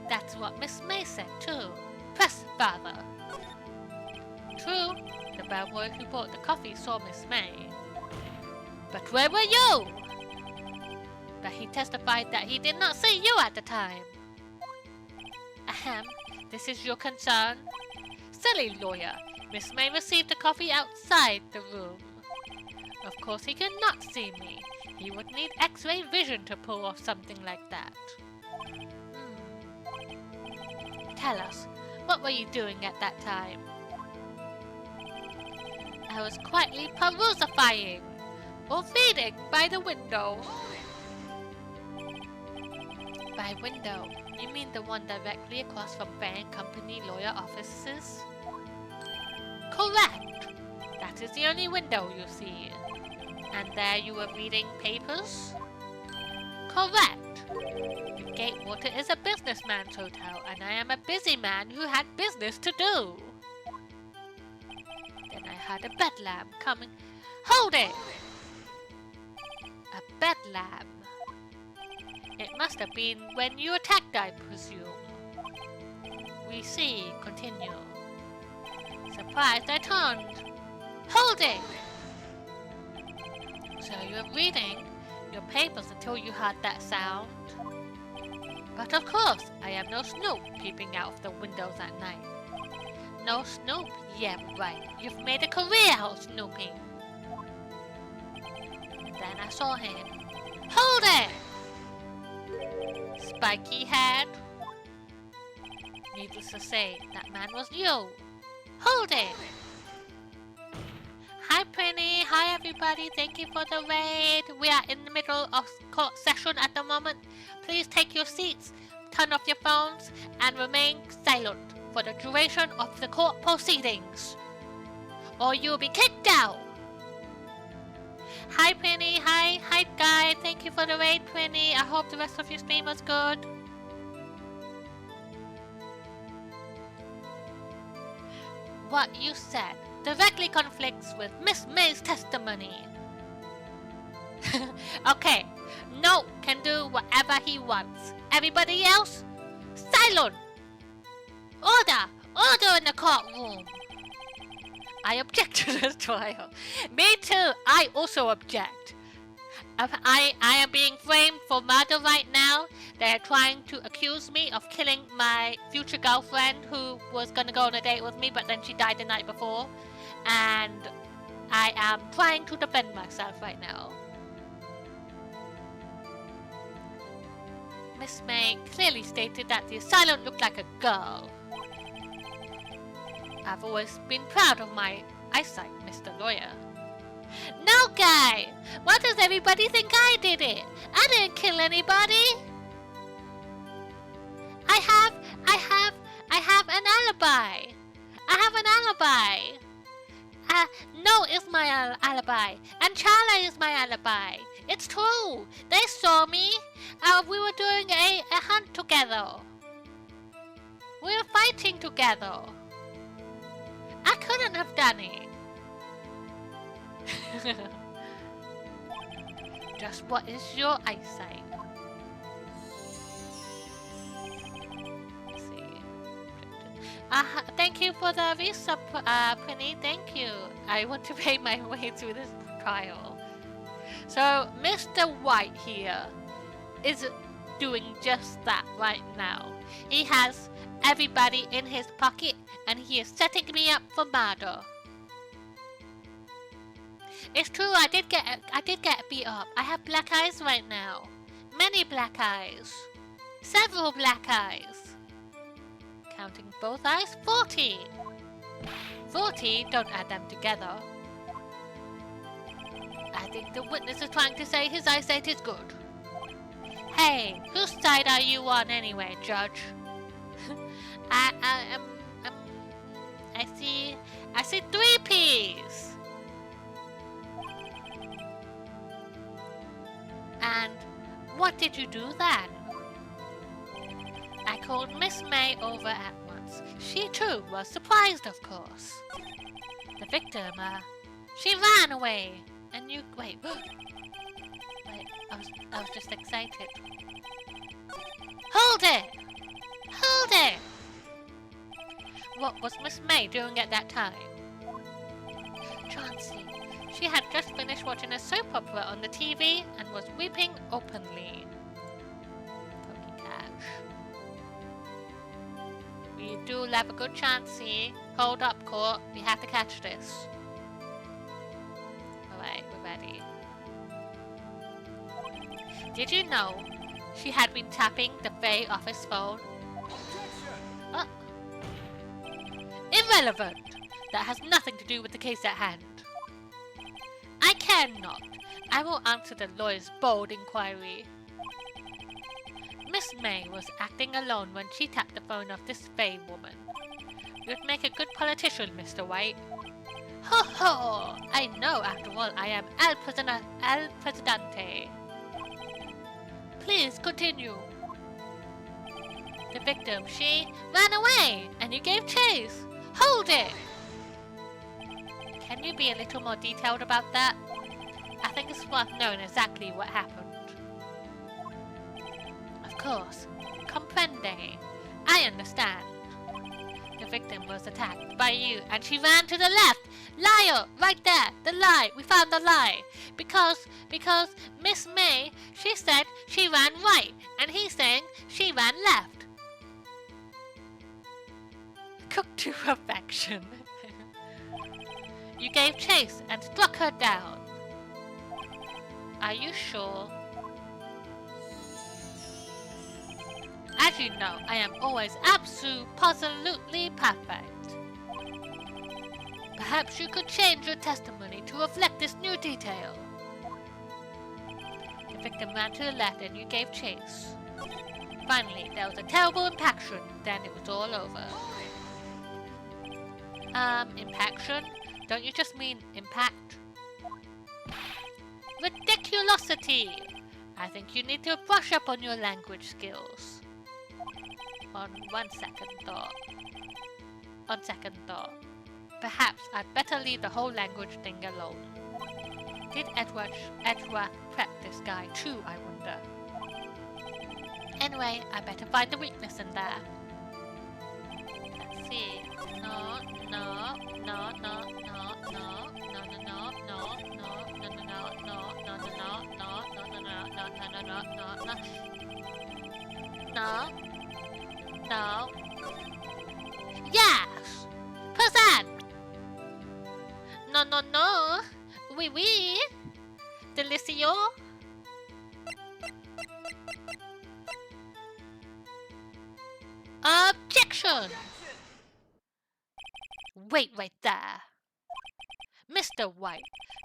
That's what Miss May said too. Press further. True, the bellboy who brought the coffee saw Miss May. But where were you? But he testified that he did not see you at the time. Ahem, this is your concern? Silly lawyer, Miss May received the coffee outside the room. Of course he could not see me. He would need X-ray vision to pull off something like that. Tell us, what were you doing at that time? I was quietly perusifying, or feeding by the window. By window, you mean the one directly across from Fair & Company lawyer offices? Correct! The That is the only window you see. And there you were reading papers? Correct. Gatewater is a businessman's hotel, and I am a busy man who had business to do. Then I had a bedlam coming. Hold it! A bedlam. It must have been when you attacked, I presume. We see. Continue. Surprised, I turned. Hold it! So you were reading your papers until you heard that sound? But of course, I am no snoop peeping out of the windows at night. No snoop? Yeah, right. You've made a career out of snooping. And then I saw him. Hold it! Spiky head. Needless to say, that man was you. Hold it! Hi Prinny, hi everybody, thank you for the raid. We are in the middle of court session at the moment. Please take your seats, turn off your phones, and remain silent for the duration of the court proceedings, or you'll be kicked out. Hi Prinny, hi Guy, thank you for the raid Prinny. I hope the rest of your stream was good. What you said directly conflicts with Miss May's testimony. Okay, No can do whatever he wants. Everybody else, silent! Order! Order in the courtroom! I object to this trial. Me too, I also object. I am being framed for murder right now. They're trying to accuse me of killing my future girlfriend who was gonna go on a date with me, but then she died the night before. And I am trying to defend myself right now. Miss May clearly stated that the assailant looked like a girl. I've always been proud of my eyesight, Mr. Lawyer. No, Guy! Why does everybody think I did it? I didn't kill anybody! I have an alibi! I have an alibi! No is my alibi, and Charlie is my alibi. It's true. They saw me. We were doing a hunt together. We were fighting together. I couldn't have done it. Just what is your eyesight? Let's see. Thank you for the resub, Prinny. Thank you. I want to pay my way through this trial. So, Mr. White here is doing just that right now. He has everybody in his pocket, and he is setting me up for murder. It's true, I did get beat up. I have black eyes right now. Many black eyes. Several black eyes. Counting both eyes, 40. 40, don't add them together. I think the witness is trying to say his eyesight is good. Hey, whose side are you on anyway, Judge? I see 3 P's. And what did you do then? I called Miss May over at once. She too was surprised, of course. The victim, she ran away. And you, wait, wait, I was just excited. Hold it! Hold it! What was Miss May doing at that time? Chauncey. She had just finished watching a soap opera on the TV and was weeping openly. Pokey Cash. We do love a good Chauncey. Hold up, court. We have to catch this. Alright, we're ready. Did you know she had been tapping the Faye office phone? Oh. Irrelevant! That has nothing to do with the case at hand. I cannot. I will answer the lawyer's bold inquiry. Miss May was acting alone when she tapped the phone of this Faye woman. You'd make a good politician, Mr. White. Ho ho! I know, after all, I am El Presidente. Please continue. The victim, she ran away, and you gave chase. Hold it! Can you be a little more detailed about that? I think it's worth knowing exactly what happened. Of course. Comprende. I understand. The victim was attacked by you, and she ran to the left. Liar! Right there! The lie! We found the lie! Because Miss May, she said she ran right, and he's saying she ran left. Cooked to perfection. You gave chase and struck her down. Are you sure? As you know, I am always absolutely perfect. Perhaps you could change your testimony to reflect this new detail. The victim ran to the left and you gave chase. Finally, there was a terrible impaction, then it was all over. Impaction? Don't you just mean impact? Ridiculosity! I think you need to brush up on your language skills. On second thought. Perhaps I'd better leave the whole language thing alone. Did Edward prep this guy too, I wonder? Anyway, I better find the weakness in there. Let's see. No. Yes! Present! No. Oui. Delicio. Objection! Wait right there. Mr. White,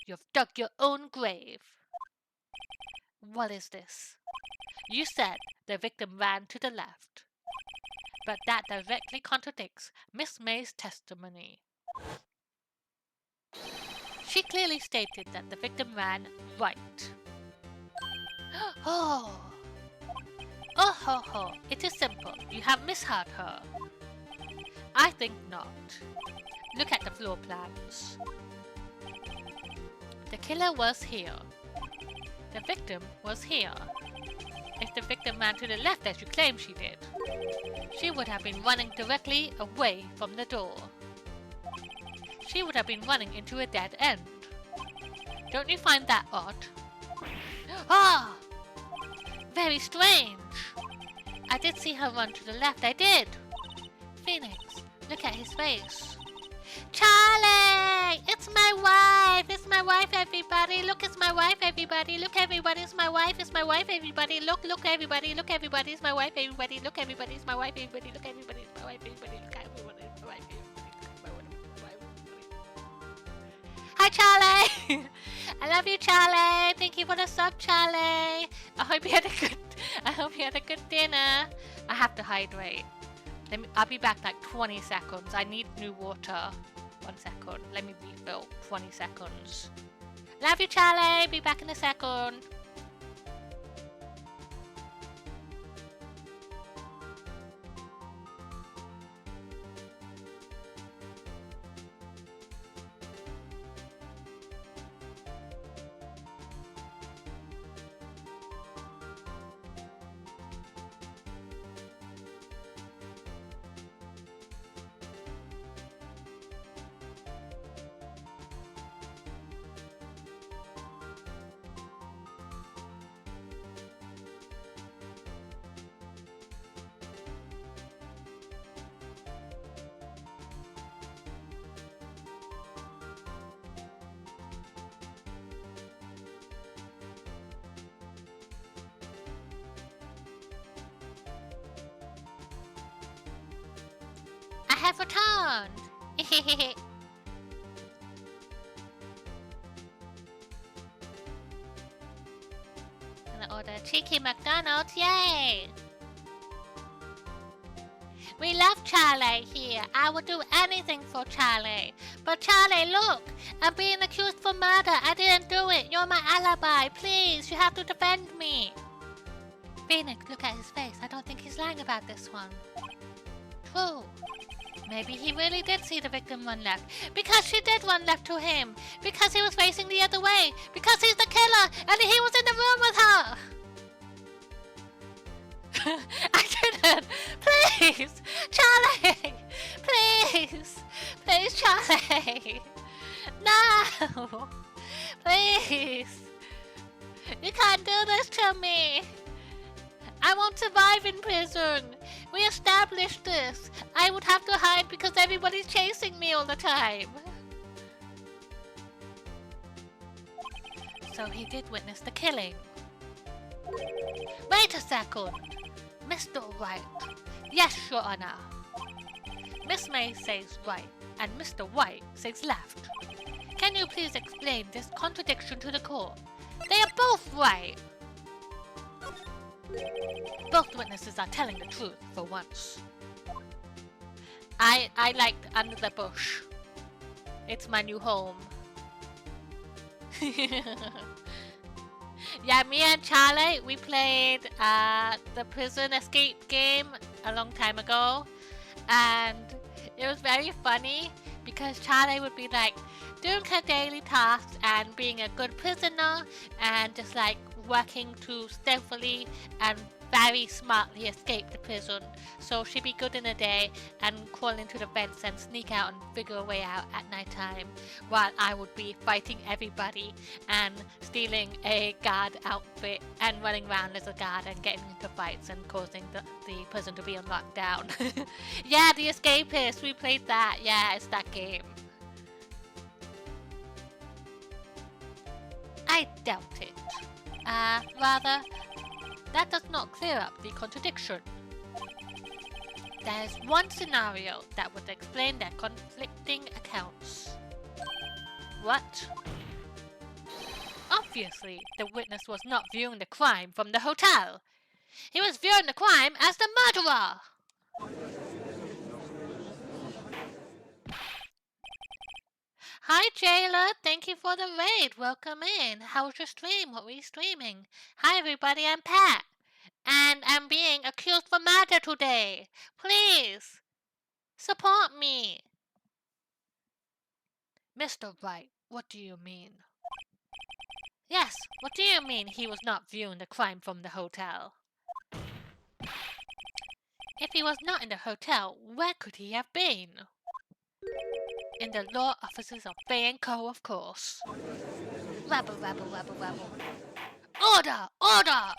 you've dug your own grave. What is this? You said the victim ran to the left, but that directly contradicts Miss May's testimony. She clearly stated that the victim ran right. Oh, it is simple. You have misheard her. I think not. Look at the floor plans. The killer was here. The victim was here. If the victim ran to the left as you claim she did, she would have been running directly away from the door. She would have been running into a dead end. Don't you find that odd? Ah! Very strange. I did see her run to the left, I did. Phoenix, look at his face. Charlie! It's my wife! It's my wife, everybody! Look, it's my wife, everybody! Look, everybody, it's my wife! It's my wife, everybody! Look, everybody! Look, everybody! It's my wife, everybody! Look, everybody! It's my wife, everybody! Look, everybody! It's my wife, everybody! Look, everybody! It's my wife, everybody! Hi, Charlie! I love you, Charlie! Thank you for the sub, Charlie! I hope you had a good dinner. I have to hydrate. I'll be back like 20 seconds. I need new water. 1 second. Let me refill. 20 seconds. Love you, Charlie. Be back in a second. I have returned! Gonna order cheeky McDonald's, yay! We love Charlie here. I would do anything for Charlie. But Charlie, look! I'm being accused for murder. I didn't do it. You're my alibi. Please, you have to defend me. Phoenix, look at his face. I don't think he's lying about this one. True. Maybe he really did see the victim run left. Because she did run left to him. Because he was facing the other way. Because he's the killer and he was in the room with her. I didn't! Please! Charlie! Please! Please, Charlie! No! Please! You can't do this to me! I won't survive in prison! We established this! I would have to hide because everybody's chasing me all the time! So he did witness the killing. Wait a second! Mr. Wright. Yes, Your Honor. Miss May says right, and Mr. White says left. Can you please explain this contradiction to the court? They are both right. Both witnesses are telling the truth for once. I liked Under the Bush. It's my new home. Yeah, me and Charlie, we played the prison escape game a long time ago, and it was very funny because Charlie would be like doing her daily tasks and being a good prisoner and just like working to stealthily and very smartly escape the prison. So she'd be good in the day and crawl into the vents and sneak out and figure a way out at night time, while I would be fighting everybody and stealing a guard outfit and running around as a guard and getting into fights and causing the prison to be on lockdown. Yeah, The Escapist, we played that. Yeah, it's that game. I doubt it. Rather, that does not clear up the contradiction. There is one scenario that would explain their conflicting accounts. What? Obviously, the witness was not viewing the crime from the hotel. He was viewing the crime as the murderer! Hi Jayla, thank you for the raid. Welcome in. How was your stream? What were you streaming? Hi everybody, I'm Pat. And I'm being accused for murder today. Please, support me. Mr. Wright, what do you mean? Yes, what do you mean he was not viewing the crime from the hotel? If he was not in the hotel, where could he have been? In the law offices of Bay & Co, of course. Rabble, rabble, rabble, rabble. Order! Order!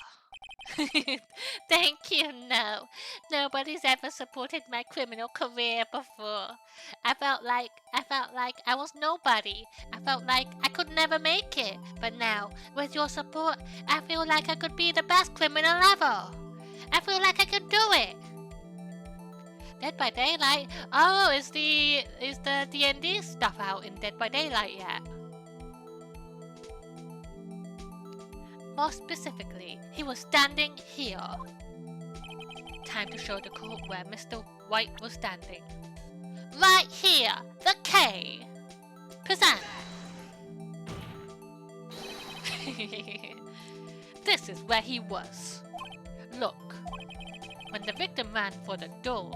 Thank you, no. Nobody's ever supported my criminal career before. I felt like I was nobody. I felt like I could never make it. But now, with your support, I feel like I could be the best criminal ever. I feel like I could do it. Dead by Daylight? Oh, is the D&D stuff out in Dead by Daylight yet? More specifically, he was standing here. Time to show the court where Mr. White was standing. Right here, the K. Present. This is where he was. Look. When the victim ran for the door,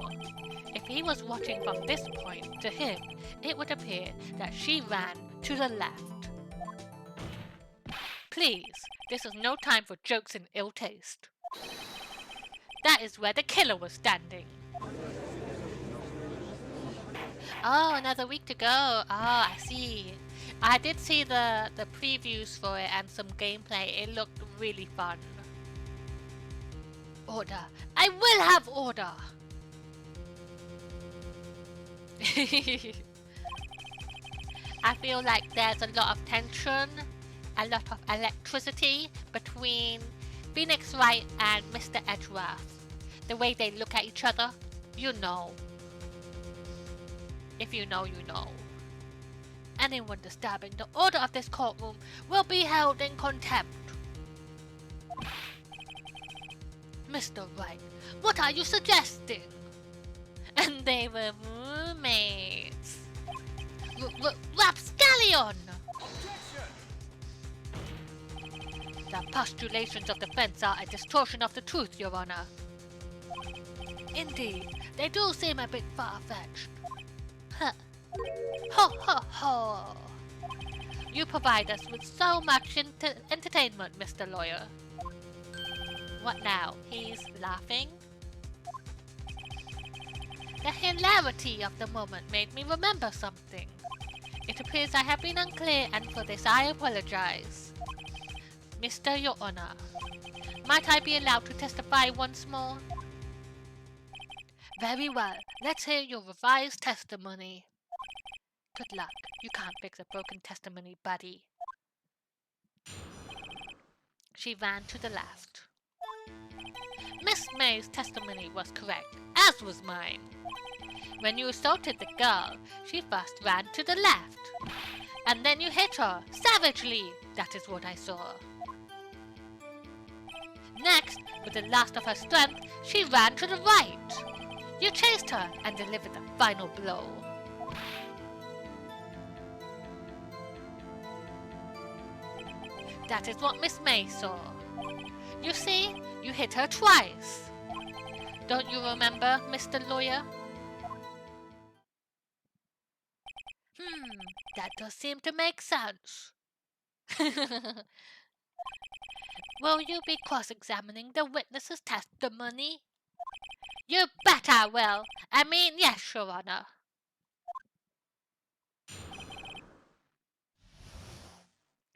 if he was watching from this point to him, it would appear that she ran to the left. Please, this is no time for jokes and ill taste. That is where the killer was standing. Oh, another week to go. Oh, I see. I did see the previews for it and some gameplay. It looked really fun. Order. I will have order! I feel like there's a lot of tension, a lot of electricity between Phoenix Wright and Mr. Edgeworth. The way they look at each other, you know. If you know, you know. Anyone disturbing the order of this courtroom will be held in contempt. Mr. Wright, what are you suggesting? And they were roommates. Rapscallion! The postulations of defense are a distortion of the truth, Your Honor. Indeed, they do seem a bit far-fetched. Huh. Ho ho ho! You provide us with so much entertainment, Mr. Lawyer. What now? He's laughing? The hilarity of the moment made me remember something. It appears I have been unclear, and for this I apologize. Mr. Your Honor, might I be allowed to testify once more? Very well. Let's hear your revised testimony. Good luck. You can't fix a broken testimony, buddy. She ran to the left. Miss May's testimony was correct, as was mine. When you assaulted the girl, she first ran to the left. And then you hit her, savagely. That is what I saw. Next, with the last of her strength, she ran to the right. You chased her and delivered the final blow. That is what Miss May saw. You see, you hit her twice. Don't you remember, Mr. Lawyer? That does seem to make sense. Will you be cross-examining the witness's testimony? You bet I will. I mean, yes, Your Honor.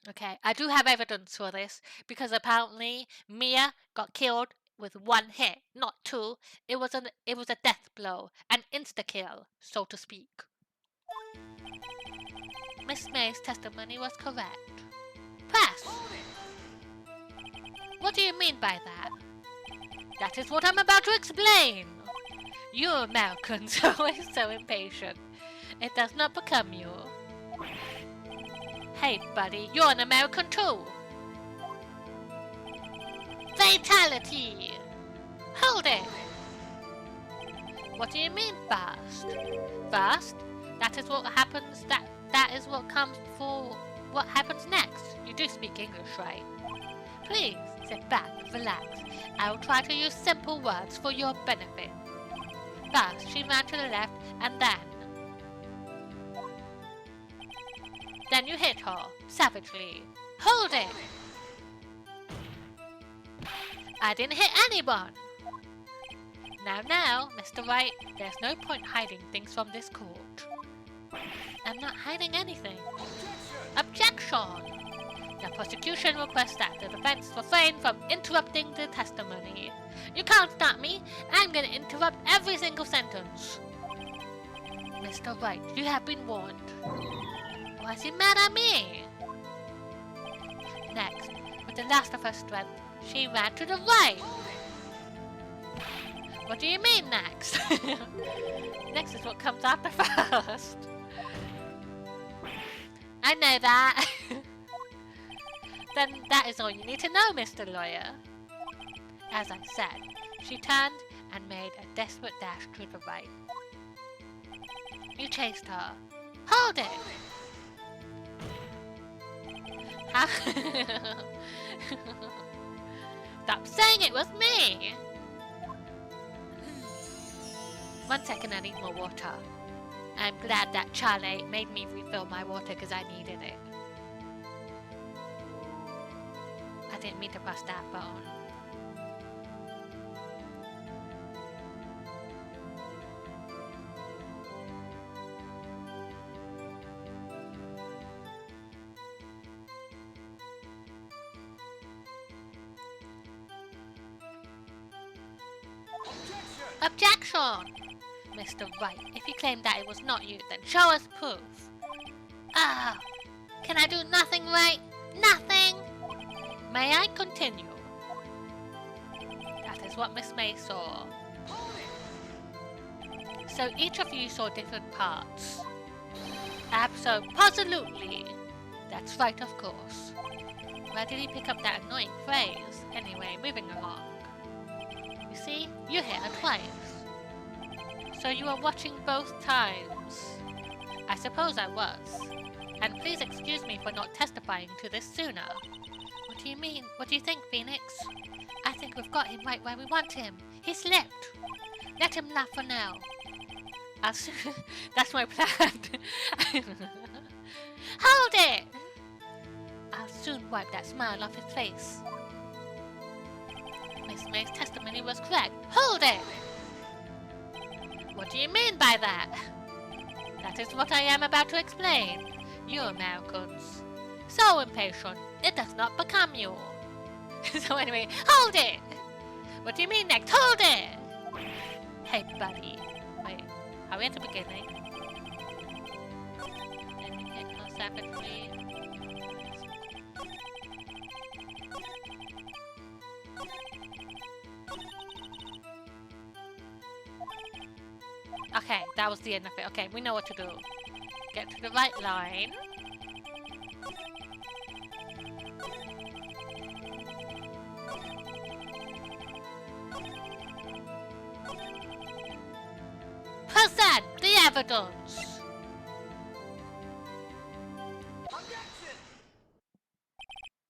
Okay, I do have evidence for this, because apparently Mia got killed with one hit, not two. It was a death blow, an insta-kill, so to speak. Miss May's testimony was correct. Press! What do you mean by that? That is what I'm about to explain. You Americans are always so impatient. It does not become you. Hey, buddy, you're an American too. Fatality! Hold it! What do you mean fast? Fast? That is what happens, that is what comes before what happens next. You do speak English, right? Please, sit back, relax. I will try to use simple words for your benefit. First, she ran to the left, and then you hit her, savagely. Hold it! I didn't hit anyone! Now, Mr. Wright, there's no point hiding things from this court. I'm not hiding anything. Objection! The prosecution requests that the defense refrain from interrupting the testimony. You can't stop me. I'm going to interrupt every single sentence. Mr. Wright, you have been warned. Why is he mad at me? Next, with the last of her strength, she ran to the right. What do you mean next? Next is what comes after first. I know that. Then that is all you need to know, Mr. Lawyer. As I said, she turned and made a desperate dash to the right. You chased her. Hold it! How? Stop saying it was me! 1 second, I need more water. I'm glad that Charlie made me refill my water because I needed it. I didn't mean to bust that bone. Objection! Mr. Wright, if you claim that it was not you, then show us proof. Ah! Can I do nothing right? Nothing? May I continue? That is what Miss May saw. So each of you saw different parts. Absolutely. That's right, of course. Where did he pick up that annoying phrase? Anyway, moving along. You see, you hit her twice. So you were watching both times? I suppose I was. And please excuse me for not testifying to this sooner. What do you mean? What do you think, Phoenix? I think we've got him right where we want him. He slipped. Let him laugh for now. That's my plan. Hold it! I'll soon wipe that smile off his face. Miss May's testimony was correct. Hold it! What do you mean by that? That is what I am about to explain. You Americans. So impatient. It does not become you. So anyway, hold it! What do you mean next? Hold it! Hey, buddy. Wait, are we at the beginning? Savagely. Okay, that was the end of it. Okay, we know what to do. Get to the right line. Present the evidence!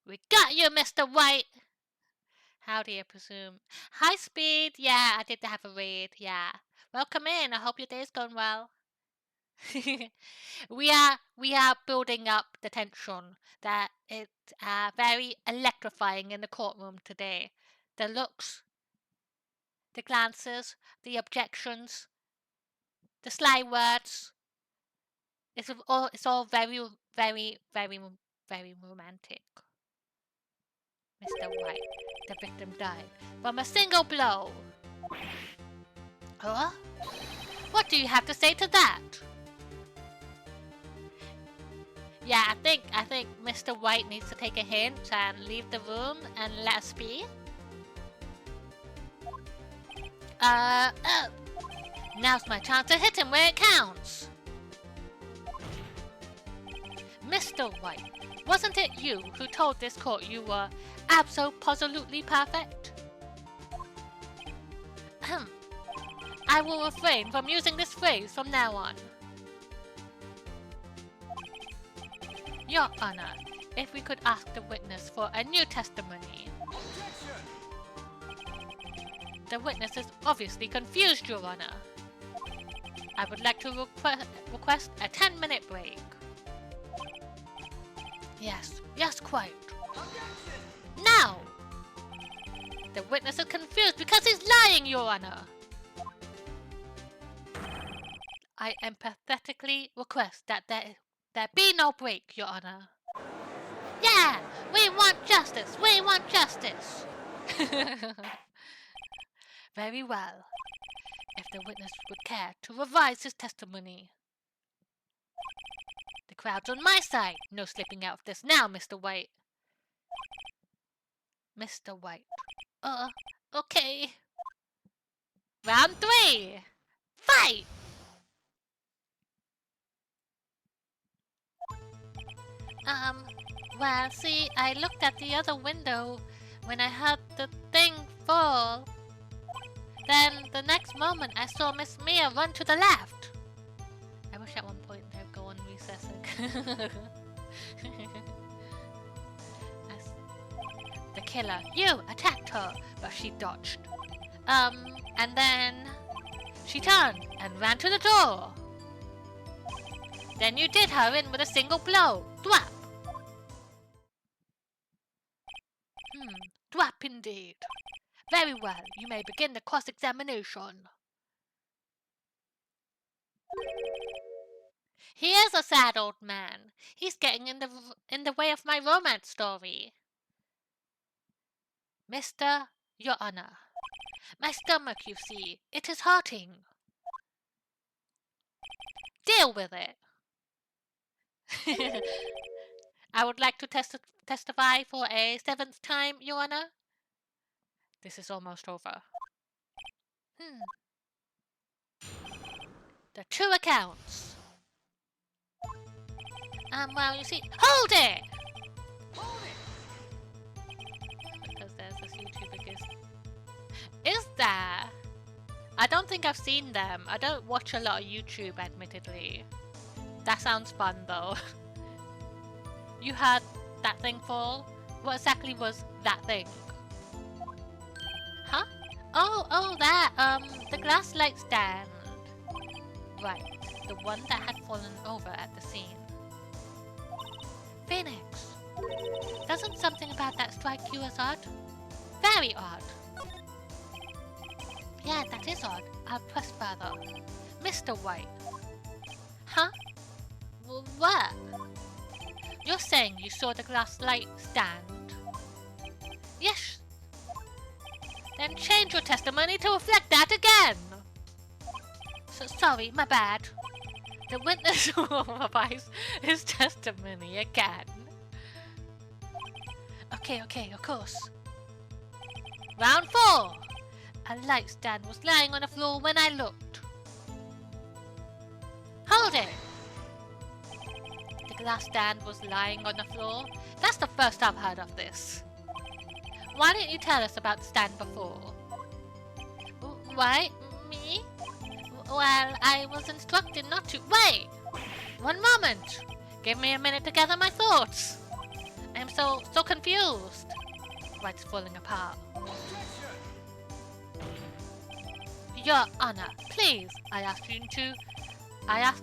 We got you, Mr. Wright! How do you presume? High speed? Yeah, I did have a raid, yeah. Welcome in, I hope your day's going well. we are building up the tension that it's very electrifying in the courtroom today. The looks, the glances, the objections, the sly words. It's all very, very, very, very romantic. Mr. White, the victim died from a single blow. Huh? What do you have to say to that? Yeah, I think Mr. White needs to take a hint and leave the room and let us be. Now's my chance to hit him where it counts. Mr. White, wasn't it you who told this court you were abso-positively perfect? I will refrain from using this phrase from now on. Your Honor, if we could ask the witness for a new testimony. The witness is obviously confused, Your Honor. I would like to request a 10-minute break. Yes, quite. Now! The witness is confused because he's lying, Your Honor. I empathetically request that there be no break, Your Honor. Yeah! We want justice! We want justice! Very well. If the witness would care to revise his testimony. The crowd's on my side. No slipping out of this now, Mr. White. Mr. White. Okay. Round 3! Fight! Well, see, I looked at the other window when I heard the thing fall. Then, the next moment, I saw Miss Mia run to the left. I wish at one point they'd go on recess. The killer, you attacked her, but she dodged. And then she turned and ran to the door. Then you did her in with a single blow. Thwap! Thwap indeed. Very well, you may begin the cross-examination. He is a sad old man. He's getting in the way of my romance story. Mr. Your Honor, my stomach, you see, it is hurting. Deal with it. I would like to testify for a 7th time, Your Honor. This is almost over. The 2 accounts. Well, you see... Hold it! Because there's this YouTuber gives... Is there? I don't think I've seen them. I don't watch a lot of YouTube, admittedly. That sounds fun, though. You heard that thing fall? What exactly was that thing? Huh? Oh, that, the glass light stand. Right, the one that had fallen over at the scene. Phoenix, doesn't something about that strike you as odd? Very odd. Yeah, that is odd. I'll press further. Mr. White. Huh? What? You're saying you saw the glass light stand? Yes. Then change your testimony to reflect that again. So sorry, my bad. The witness will revise his testimony again. Okay, of course. Round 4. A light stand was lying on the floor when I looked. Hold it! The glass stand was lying on the floor? That's the first I've heard of this. Why didn't you tell us about the stand before? Why? Me? Well, I was instructed not to. Wait! One moment! Give me a minute to gather my thoughts. I am so confused. Wright's falling apart. Your Honor, please, I ask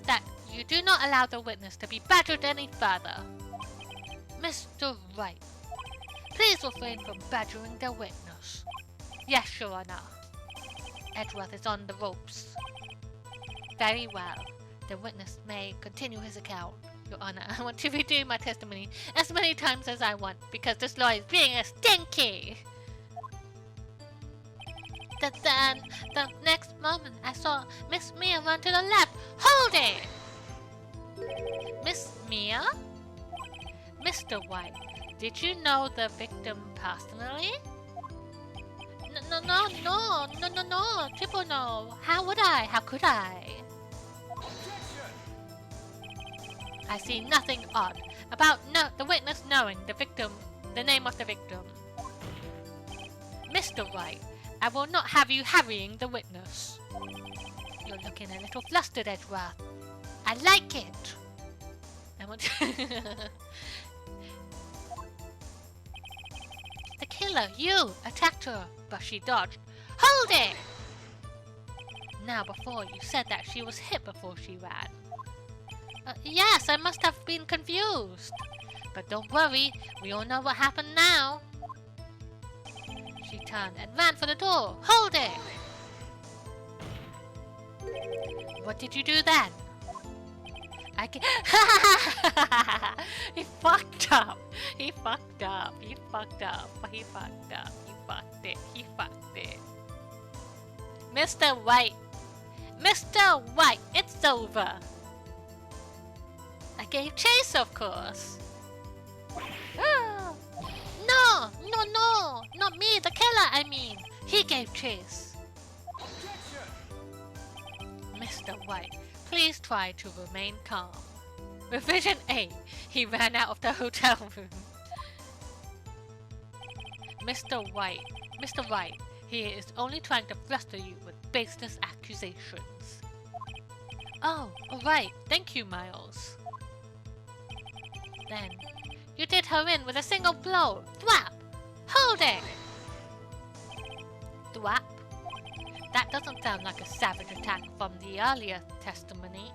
that you do not allow the witness to be badgered any further. Mr. Wright, please refrain from badgering the witness. Yes, Your Honor. Edgeworth is on the ropes. Very well. The witness may continue his account. Your Honor, I want to redo my testimony as many times as I want because this lawyer is being a stinky. Then, the next moment, I saw Miss Mia run to the left. Hold it! Miss Mia? Mr. White, did you know the victim personally? No, triple no. How would I? How could I? I see nothing odd about the witness knowing the name of the victim. Mr. White, I will not have you harrying the witness. You're looking a little flustered, Edgeworth. I like it. I want The killer, you, attacked her, but she dodged. Hold it! Now before you said that she was hit before she ran. Yes, I must have been confused. But don't worry, we all know what happened now. She turned and ran for the door. Hold it! What did you do then? I can He fucked up. He fucked it. Mr. White, it's over. I gave chase, of course. No, not me, the killer, I mean. He gave chase. Mr. White, please try to remain calm. Revision 8. He ran out of the hotel room. Mr. White, he is only trying to fluster you with baseless accusations. Oh, alright, thank you, Miles. Then, you did her in with a single blow. Thwap! Hold it! Thwap? That doesn't sound like a savage attack from the earlier testimony.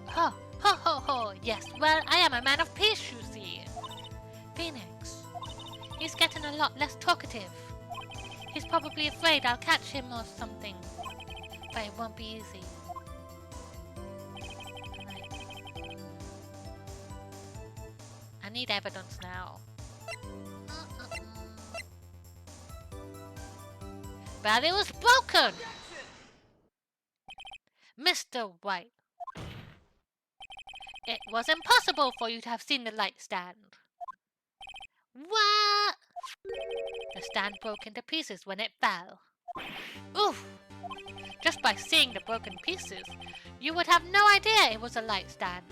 Ho, yes, well, I am a man of peace, you see. Phoenix, he's getting a lot less talkative. He's probably afraid I'll catch him or something, but it won't be easy. I need evidence now. But it was broken! Mr. White, it was impossible for you to have seen the light stand. What? The stand broke into pieces when it fell. Oof! Just by seeing the broken pieces, you would have no idea it was a light stand.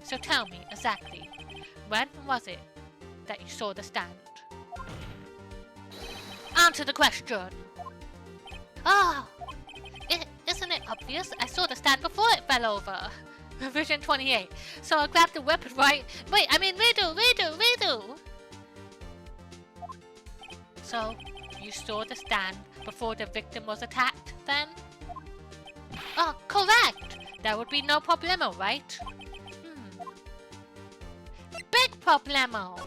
So tell me exactly, when was it that you saw the stand? Answer the question! Oh, isn't it obvious? I saw the stand before it fell over. Vision 28. So I grabbed the weapon, right? Wait, I mean redo. So, you saw the stand before the victim was attacked, then? Oh, correct! There would be no problemo, right? Big problemo!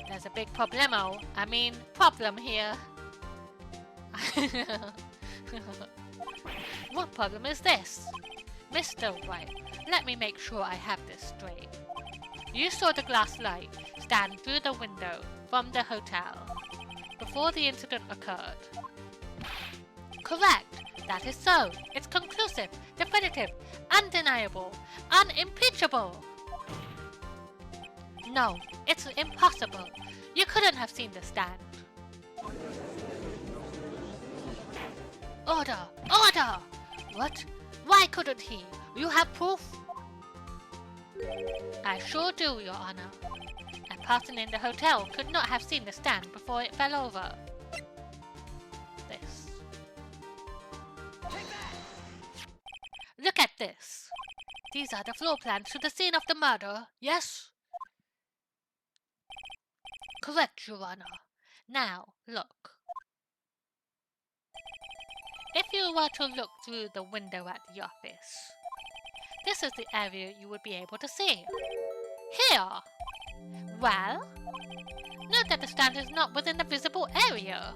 There's a big problemo. I mean, problem here. What problem is this? Mr. Wright, let me make sure I have this straight. You saw the glass light stand through the window from the hotel before the incident occurred. Correct. That is so. It's conclusive, definitive, undeniable, unimpeachable. No, it's impossible. You couldn't have seen the stand. Order! Order! What? Why couldn't he? You have proof? I sure do, Your Honor. A person in the hotel could not have seen the stand before it fell over. This. Look at this. These are the floor plans to the scene of the murder, yes? Correct, Your Honor. Now, look. If you were to look through the window at the office, this is the area you would be able to see. Here! Well, note that the stand is not within the visible area.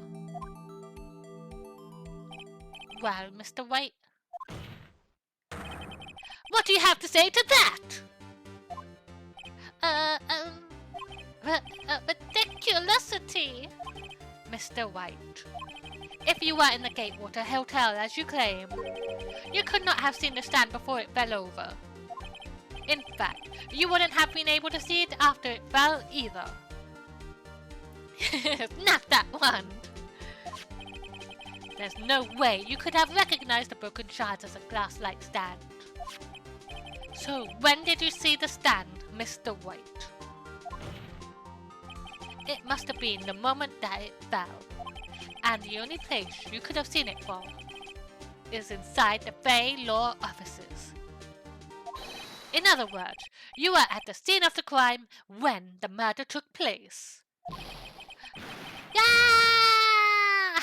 Well, Mr. Wright, what do you have to say to that? Ridiculosity! Mr. Wright, if you were in the Gatewater Hotel as you claim, you could not have seen the stand before it fell over. In fact, you wouldn't have been able to see it after it fell either. Not that one! There's no way you could have recognized the broken shards as a glass light stand. So when did you see the stand, Mr. Wright? It must have been the moment that it fell. And the only place you could have seen it from is inside the Bay Law offices. In other words, you were at the scene of the crime when the murder took place. Yeah!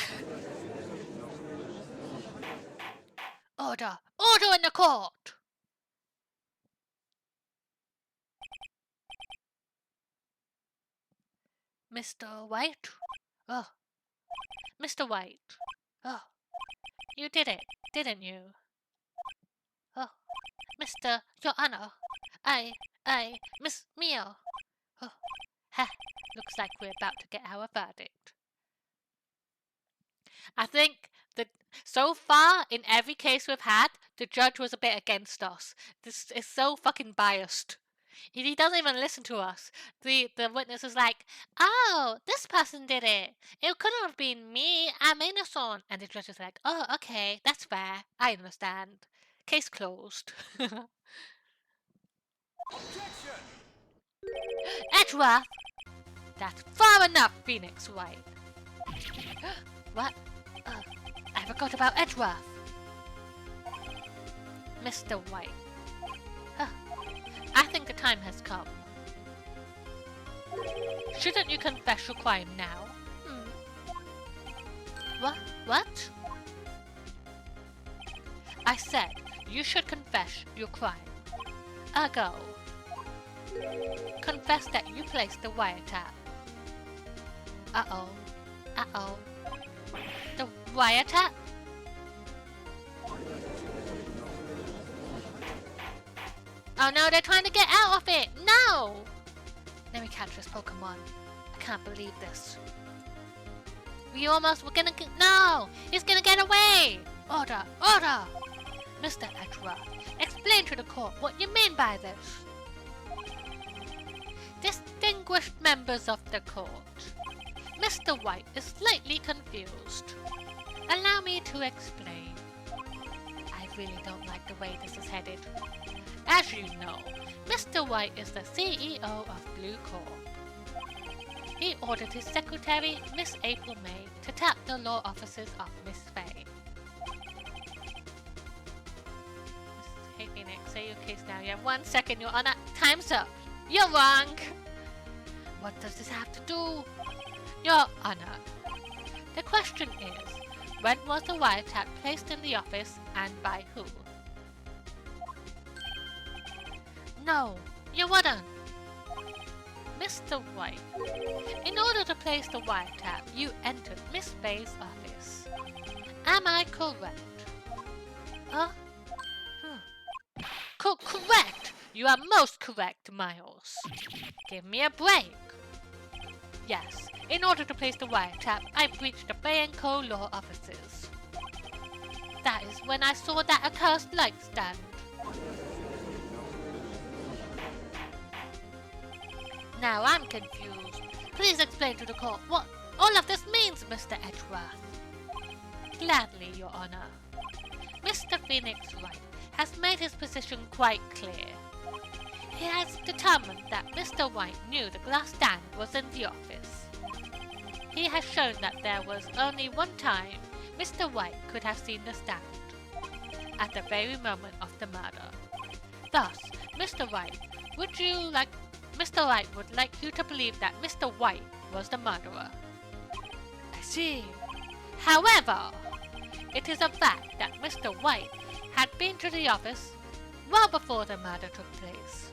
Order! Order in the court! Mr. White? Oh. Mr. White. Oh. You did it, didn't you? Oh. Your Honor. Miss Mia. Oh. Ha. Looks like we're about to get our verdict. I think that so far, in every case we've had, the judge was a bit against us. This is so fucking biased. He doesn't even listen to us. The witness is like, oh, this person did it. It couldn't have been me. I'm innocent. And the judge is like, oh, okay, that's fair. I understand. Case closed. Edgeworth! That's far enough, Phoenix Wright. What? I forgot about Edgeworth. Mr. White. I think the time has come. Shouldn't you confess your crime now? What? I said you should confess your crime. Ergo, confess that you placed the wiretap. Uh-oh. The wiretap? Oh no, they're trying to get out of it! No! Let me catch this Pokemon. I can't believe this. We're gonna get— No! He's gonna get away! Order! Mr. Edgeworth, explain to the court what you mean by this. Distinguished members of the court, Mr. White is slightly confused. Allow me to explain. I really don't like the way this is headed. As you know, Mr. White is the CEO of Blue Corp. He ordered his secretary, Miss April May, to tap the law offices of Miss Fay. Hey Phoenix, say your case now. You have 1 second, Your Honor. Time's up. You're wrong. What does this have to do? Your Honor, the question is, when was the wiretap placed in the office and by who? No, you wouldn't. Mr. Wright, in order to place the wiretap, you entered Miss Fay's office. Am I correct? Huh? Correct! You are most correct, Miles. Give me a break. Yes, in order to place the wiretap, I breached the Fay & Co. law offices. That is when I saw that accursed light stand. Now I'm confused. Please explain to the court what all of this means, Mr. Edgeworth. Gladly, Your Honor. Mr. Phoenix Wright has made his position quite clear. He has determined that Mr. White knew the glass stand was in the office. He has shown that there was only one time Mr. White could have seen the stand, at the very moment of the murder. Thus, Mr. White would like you to believe that Mr. White was the murderer. I see. However, it is a fact that Mr. White had been to the office well before the murder took place.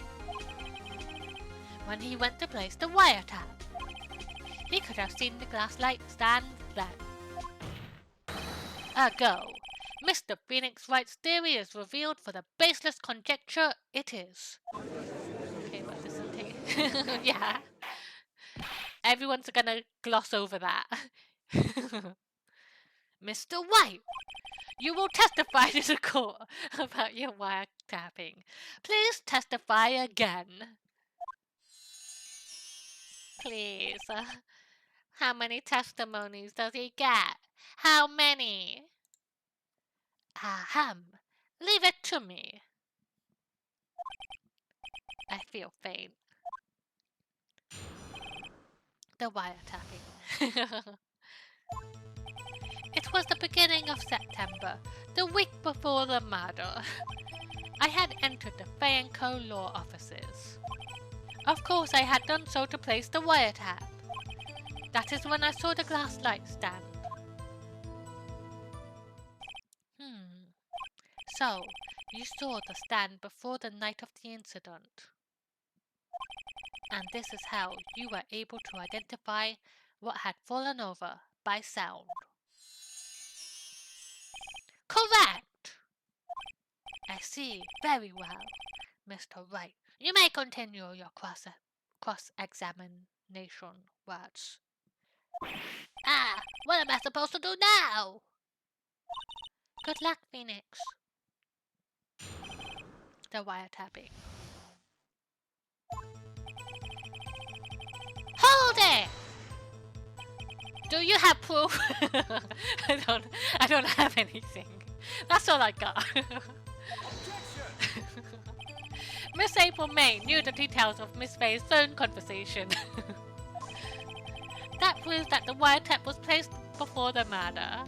When he went to place the wiretap, he could have seen the glass light stand then. Ergo, Mr. Phoenix Wright's theory is revealed for the baseless conjecture it is. Okay, but this will take... yeah. Everyone's gonna gloss over that. Mr. White, you will testify to the court about your wiretapping. Please testify again. Please. How many testimonies does he get? How many? Ahem. Leave it to me. I feel faint. The wiretapping. It was the beginning of September, the week before the murder. I had entered the Fay & Co. law offices. Of course, I had done so to place the wiretap. That is when I saw the glass light stand. So, you saw the stand before the night of the incident. And this is how you were able to identify what had fallen over by sound. Correct! I see. Very well, Mr. Wright. You may continue your cross-examination words. What am I supposed to do now? Good luck, Phoenix. The wiretapping. Hold it! Do you have proof? I don't have anything. That's all I got. Miss April May knew the details of Miss Fay's phone conversation. That proves that the wiretap was placed before the murder.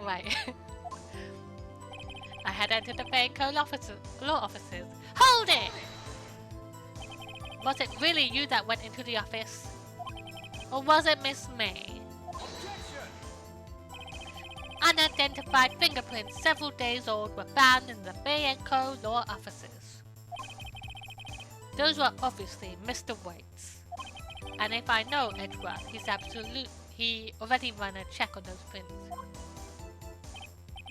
Right. I had entered the Fay & Co. law offices. Hold it! Was it really you that went into the office? Or was it Miss May? Unidentified fingerprints several days old were found in the Fay & Co. law offices. Those were obviously Mr. White's. And if I know Edgeworth, he already ran a check on those prints.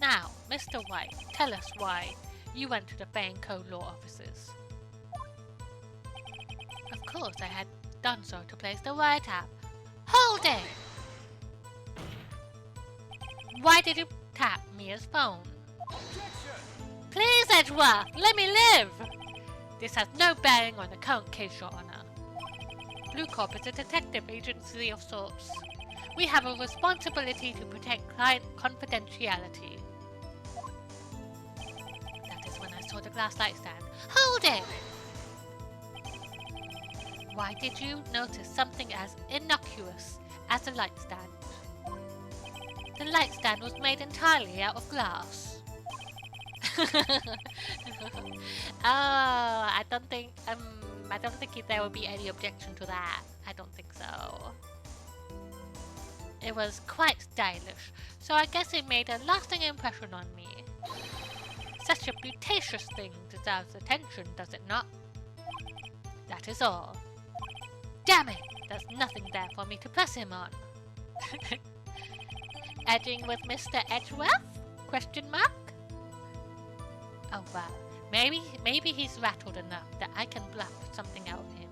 Now, Mr. White, tell us why you went to the Fay & Co. law offices. Of course, I had done so to place the wiretap. Hold it! Why did you tap Mia's phone? Please, Edgeworth, let me live! This has no bearing on the current case, Your Honor. Blue Corp is a detective agency of sorts. We have a responsibility to protect client confidentiality. That is when I saw the glass light stand. Hold it! Why did you notice something as innocuous as a light stand? The light stand was made entirely out of glass. Oh, I don't think there will be any objection to that. I don't think so. It was quite stylish, so I guess it made a lasting impression on me. Such a beauticious thing deserves attention, does it not? That is all. Damn it! There's nothing there for me to press him on. Edging with Mr. Edgeworth? Question mark? Oh wow. Maybe he's rattled enough that I can bluff something out of him.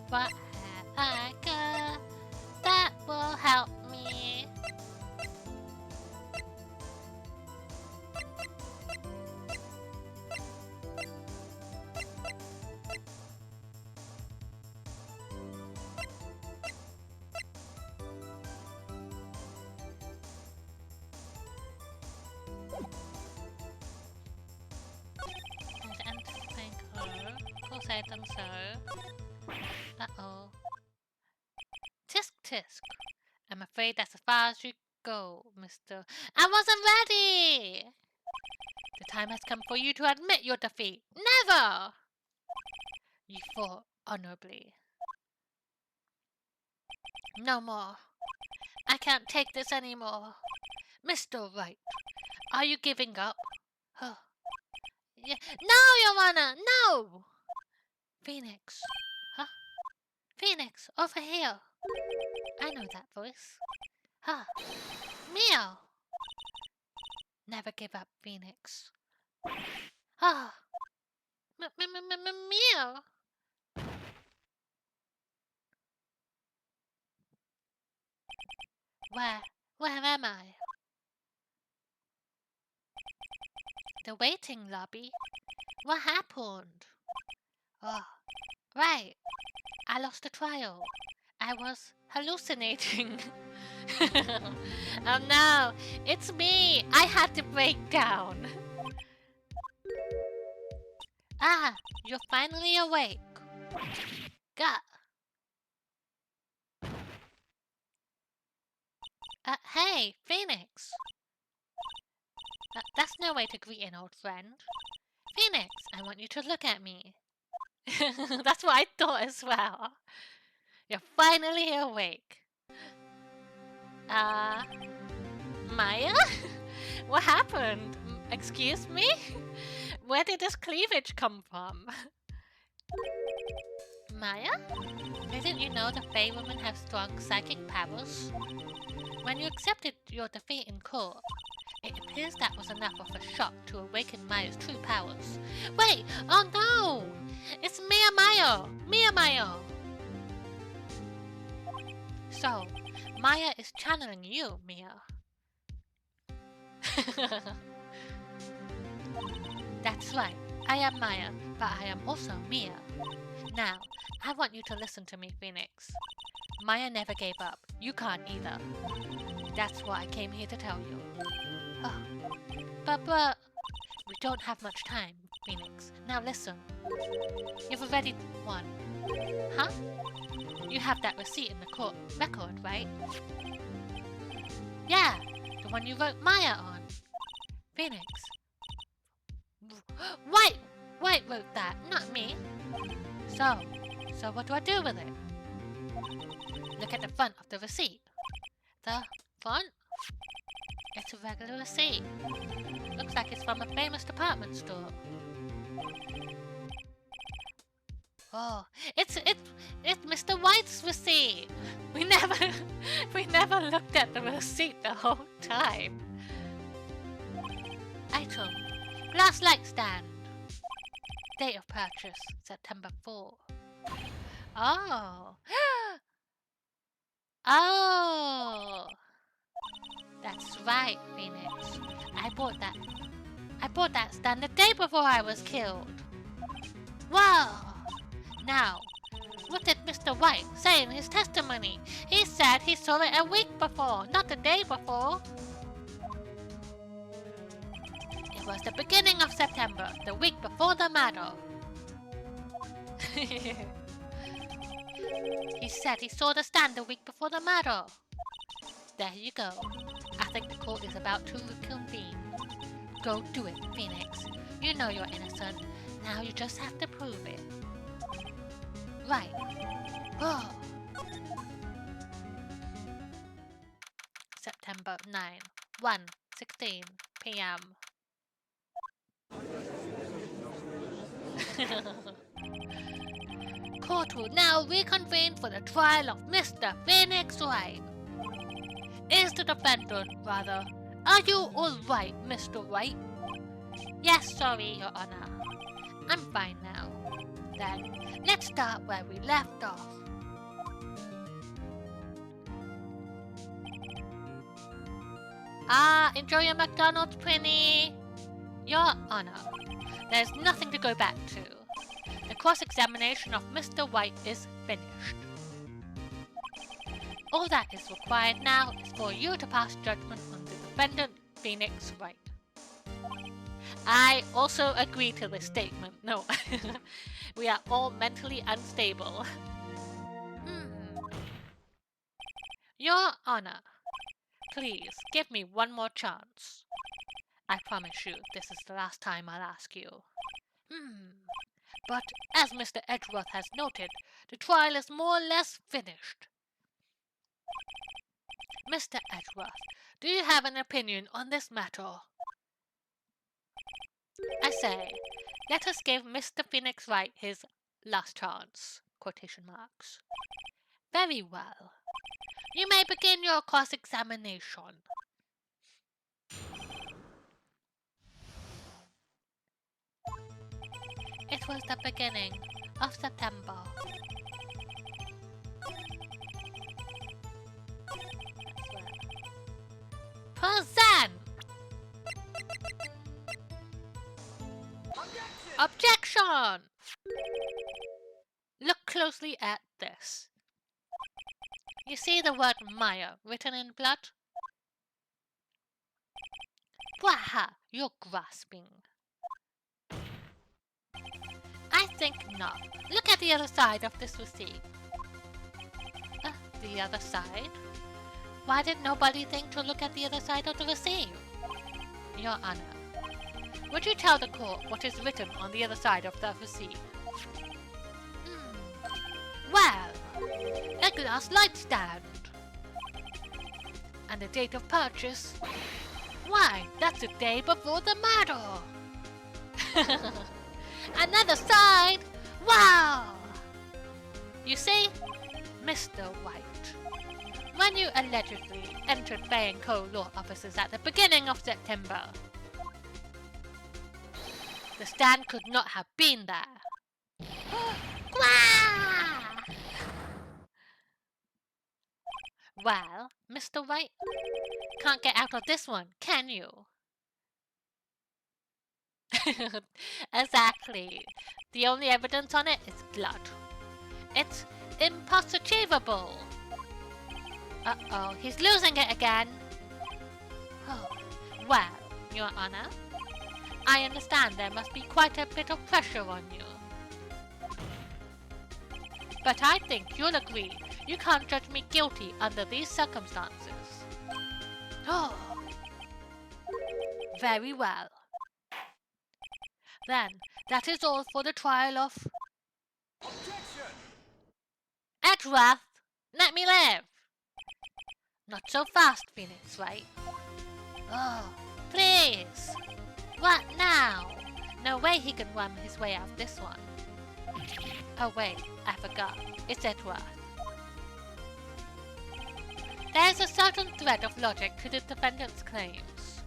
What have I got that will help me? Of course I done so. Uh-oh. Tisk tisk. I'm afraid that's as far as you go, Mr. I wasn't ready! The time has come for you to admit your defeat. Never! You fought honorably. No more. I can't take this anymore. Mr. Wright, are you giving up? Huh. Yeah. No, Your Honor! No! Phoenix. Huh? Phoenix, over here. I know that voice. Huh. Meow. Never give up, Phoenix. Ah. Meow. Where am I? The waiting lobby? What happened? Oh, right. I lost a trial. I was hallucinating. Oh no, it's me. I had to break down. Ah, you're finally awake. God. Hey, Phoenix. That's no way to greet an old friend. Phoenix, I want you to look at me. That's what I thought as well. You're finally awake. Maya? What happened? Excuse me? Where did this cleavage come from? Maya? Didn't you know the Fae women have strong psychic powers? When you accepted your defeat in court, it appears that was enough of a shock to awaken Maya's true powers. Wait! Oh no! It's Mia Maya! Mia Maya! So, Maya is channeling you, Mia. That's right. I am Maya, but I am also Mia. Now, I want you to listen to me, Phoenix. Maya never gave up. You can't either. That's what I came here to tell you. Oh. But... We don't have much time, Phoenix. Now listen. You've already won. Huh? You have that receipt in the court record, right? Yeah, the one you wrote Maya on. Phoenix. White wrote that, not me. So what do I do with it? Look at the front of the receipt. The front? It's a regular receipt. Looks like it's from a famous department store. Oh, it's Mr. White's receipt. We never looked at the receipt the whole time. Item: glass light stand. Date of purchase: September 4. Oh. Oh. That's right, Phoenix. I bought that stand the day before I was killed. Whoa! Now, what did Mr. White say in his testimony? He said he saw it a week before, not the day before. It was the beginning of September, the week before the matter. He said he saw the stand the week before the matter. There you go. I think the court is about to reconvene. Go do it, Phoenix. You know you're innocent. Now you just have to prove it. Right. Oh. September 9, 1:16 p.m. Court will now reconvene for the trial of Mr. Phoenix Wright. Is the defendant, rather. Are you alright, Mr. Wright? Yes, sorry, Your Honor. I'm fine now. Then, let's start where we left off. Enjoy your McDonald's, Prinny. Your Honor, there's nothing to go back to. The cross-examination of Mr. Wright is finished. All that is required now is for you to pass judgment on the defendant, Phoenix Wright. I also agree to this statement. No, we are all mentally unstable. Your Honor, please give me one more chance. I promise you this is the last time I'll ask you. But as Mr. Edgeworth has noted, the trial is more or less finished. Mr. Edgeworth, do you have an opinion on this matter? I say, let us give Mr. Phoenix Wright his last chance, quotation marks. Very well. You may begin your cross-examination. It was the beginning of September. Present! Objection! Look closely at this. You see the word Maya written in blood? Waha, you're grasping. I think not. Look at the other side of this receipt. The other side? Why did nobody think to look at the other side of the receipt? Your Honor, would you tell the court what is written on the other side of the receipt? Well, a glass light stand. And the date of purchase? Why, that's the day before the matter. Another side? Wow! You see, Mr. White, when you allegedly entered Bay & Co. law offices at the beginning of September, the stand could not have been there. Well, Mr. White, can't get out of this one, can you? Exactly. The only evidence on it is blood. It's impossible. Uh-oh, he's losing it again. Oh, well, Your Honor, I understand there must be quite a bit of pressure on you. But I think you'll agree you can't judge me guilty under these circumstances. Oh, very well. Then, that is all for the trial of... Objection! Edgeworth, let me live! Not so fast, Phoenix Wright. Oh, please! What now? No way he can worm his way out this one. Oh wait, I forgot. It's Edgeworth. There's a certain thread of logic to the defendant's claims.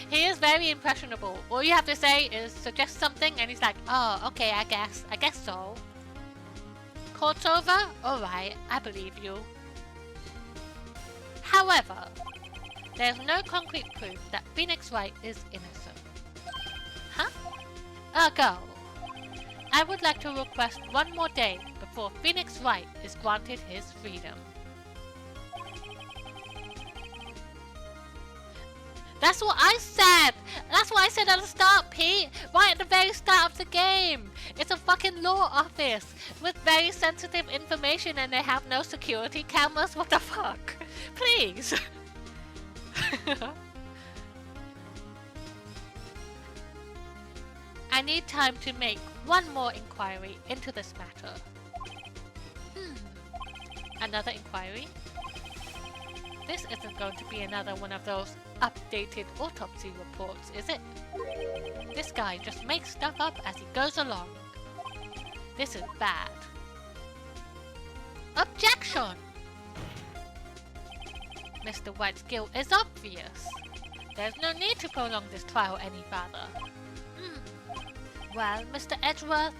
He is very impressionable. All you have to say is suggest something and he's like, oh, okay, I guess so. Court's over? Alright, I believe you. However, there's no concrete proof that Phoenix Wright is innocent. Huh? Ergo, I would like to request one more day before Phoenix Wright is granted his freedom. That's what I said! That's what I said at the start, Pete! Right at the very start of the game! It's a fucking law office with very sensitive information and they have no security cameras? What the fuck? Please! I need time to make one more inquiry into this matter. Another inquiry? This isn't going to be another one of those updated autopsy reports, is it? This guy just makes stuff up as he goes along. This is bad. Objection! Mr. White's guilt is obvious. There's no need to prolong this trial any further. Well, Mr. Edgeworth,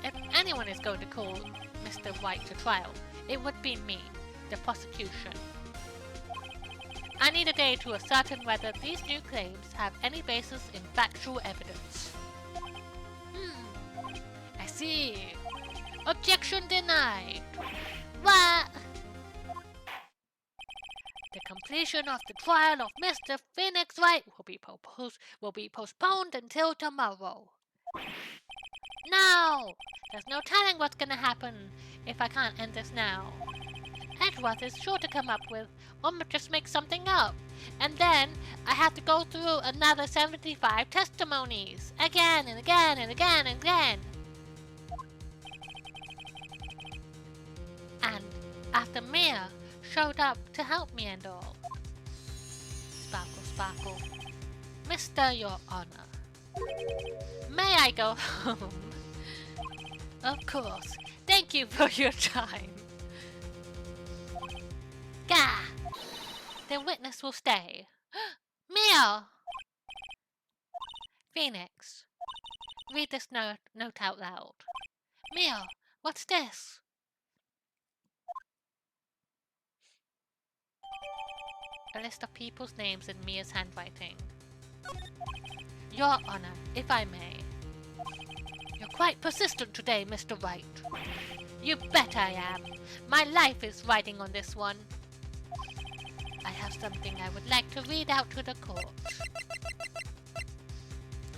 if anyone is going to call Mr. Wright to trial, it would be me, the prosecution. I need a day to ascertain whether these new claims have any basis in factual evidence. I see. Objection denied. What? The completion of the trial of Mr. Phoenix Wright will be postponed until tomorrow. No! There's no telling what's gonna happen if I can't end this now. Edgeworth is sure to come up with, or just make something up. And then I have to go through another 75 testimonies. Again and again and again and again. And after Mia showed up to help me and all. Sparkle, sparkle. Mr. Your Honor, may I go home? Of course. Thank you for your time. Gah! The witness will stay. Mia! Phoenix, read this note out loud. Mia, what's this? A list of people's names in Mia's handwriting. Your Honor, if I may. You're quite persistent today, Mr. Wright. You bet I am. My life is riding on this one. I have something I would like to read out to the court.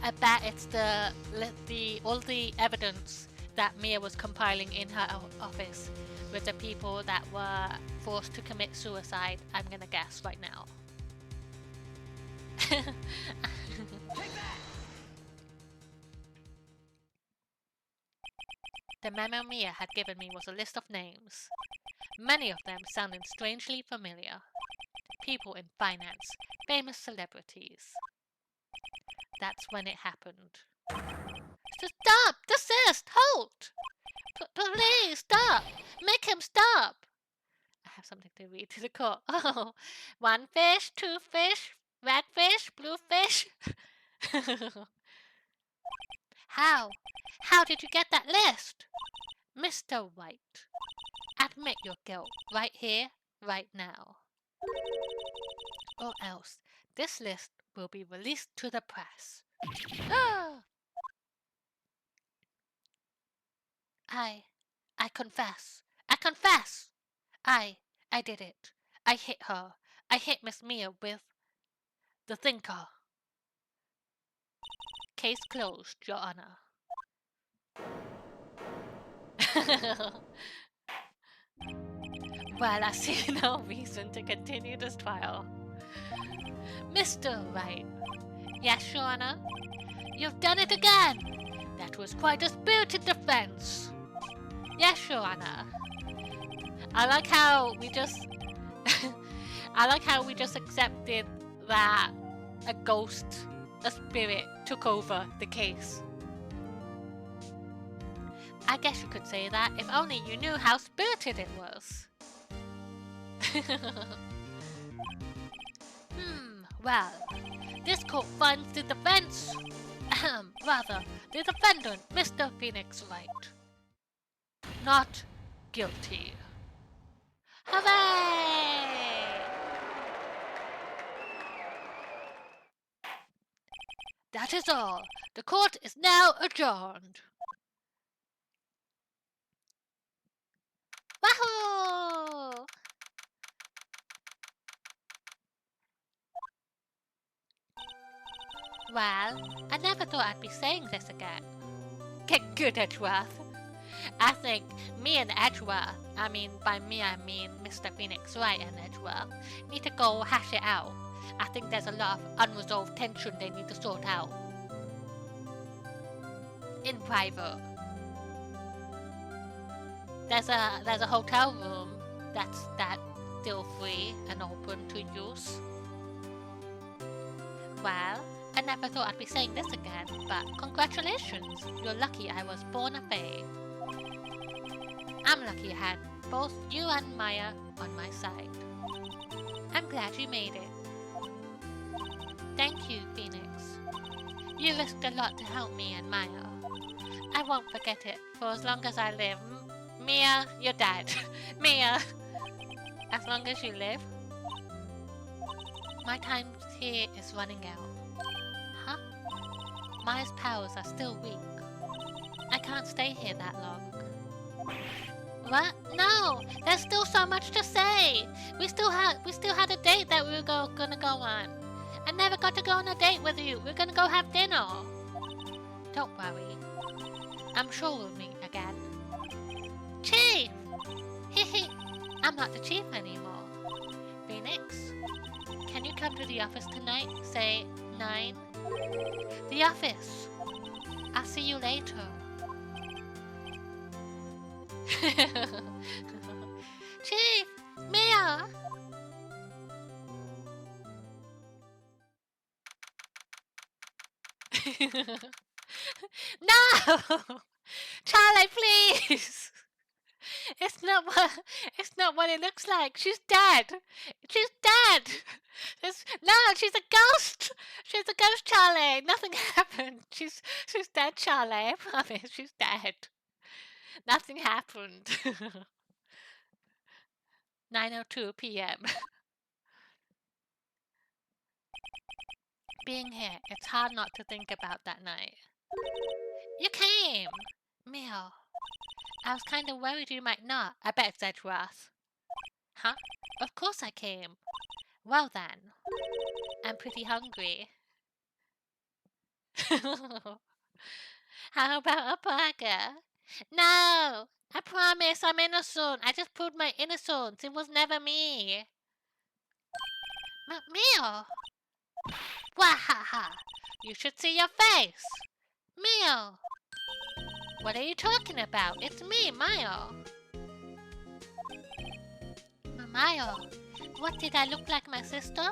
I bet it's all the evidence that Mia was compiling in her office with the people that were forced to commit suicide, I'm gonna guess right now. The memo Mia had given me was a list of names. Many of them sounded strangely familiar. People in finance, famous celebrities. That's when it happened. Stop! Desist! Halt! Please, stop! Make him stop! I have something to read to the court. Oh, 1 fish, 2 fish, red fish, blue fish. How? How did you get that list? Mr. White, admit your guilt right here, right now. Or else, this list will be released to the press. I confess. I confess! I did it. I hit her. I hit Miss Mia with the thinker. Case closed, Your Honor. Well, I see no reason to continue this trial. Mr. Wright. Yes, Your Honor. You've done it again. That was quite a spirited defense. Yes, Your Honor. I like how we just accepted that a ghost, a spirit, took over the case. I guess you could say that if only you knew how spirited it was. Well, this court finds the defense, the defendant, Mr. Phoenix Wright, not guilty. Hooray! That is all. The court is now adjourned. Wahoo! Well, I never thought I'd be saying this again. Get good, Edgeworth. I think me and Edgeworth, by me I mean Mr. Phoenix, Wright and Edgeworth, need to go hash it out. I think there's a lot of unresolved tension they need to sort out. In private. There's a hotel room that's still free and open to use. Well, I never thought I'd be saying this again, but congratulations! You're lucky I was born a fae. I'm lucky I had both you and Maya on my side. I'm glad you made it. Thank you, Phoenix. You risked a lot to help me and Maya. I won't forget it for as long as I live. Mia, you're dead. Mia, as long as you live. My time here is running out. Huh? Maya's powers are still weak. I can't stay here that long. What? No! There's still so much to say! We still had a date that we were gonna go on. I never got to go on a date with you. We're gonna go have dinner. Don't worry. I'm sure we'll meet again. Chief! Hehe, I'm not the chief anymore. Phoenix, can you come to the office tonight? Say 9? The office. I'll see you later. Chief! Mia! No! Charlie, please! It's not what it looks like. She's dead. She's dead. No, she's a ghost. She's a ghost, Charlie. Nothing happened. She's dead, Charlie. I promise. She's dead. Nothing happened. 9:02 p.m. Being here, it's hard not to think about that night. You came! Mia. I was kind of worried you might not. I bet it's Edgeworth. Huh? Of course I came. Well then. I'm pretty hungry. How about a burger? No! I promise I'm innocent. I just proved my innocence. It was never me. Mia! Wahaha! You should see your face! Mia! What are you talking about? It's me, Maya. Maya, what did I look like my sister?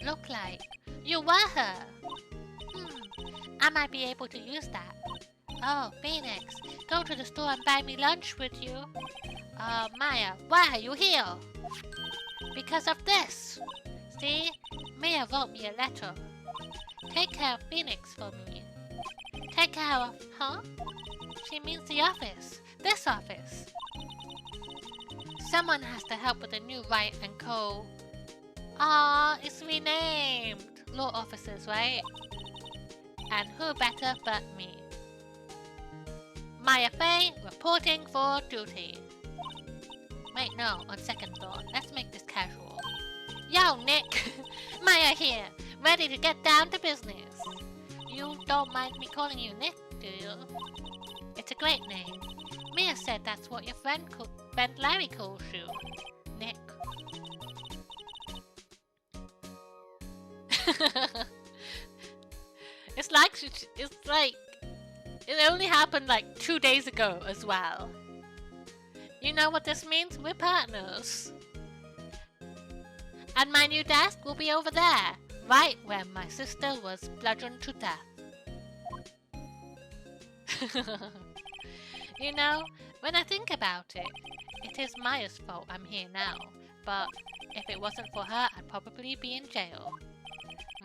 Look like? You were her. I might be able to use that. Oh, Phoenix, go to the store and buy me lunch with you. Maya, why are you here? Because of this. See? Maya wrote me a letter. Take care of Phoenix for me. Take care of, huh? She means the office. This office. Someone has to help with the new Wright and Co. It's renamed. Law officers, right? And who better but me? Maya Faye, reporting for duty. Wait, no, on second thought, let's make this casual. Yo, Nick! Maya here, ready to get down to business. You don't mind me calling you Nick, do you? It's a great name. Mia said that's what your friend Larry calls you. Nick. It's like it only happened like 2 days ago as well. You know what this means? We're partners. And my new desk will be over there, right where my sister was bludgeoned to death. You know, when I think about it, it is Maya's fault I'm here now. But if it wasn't for her, I'd probably be in jail.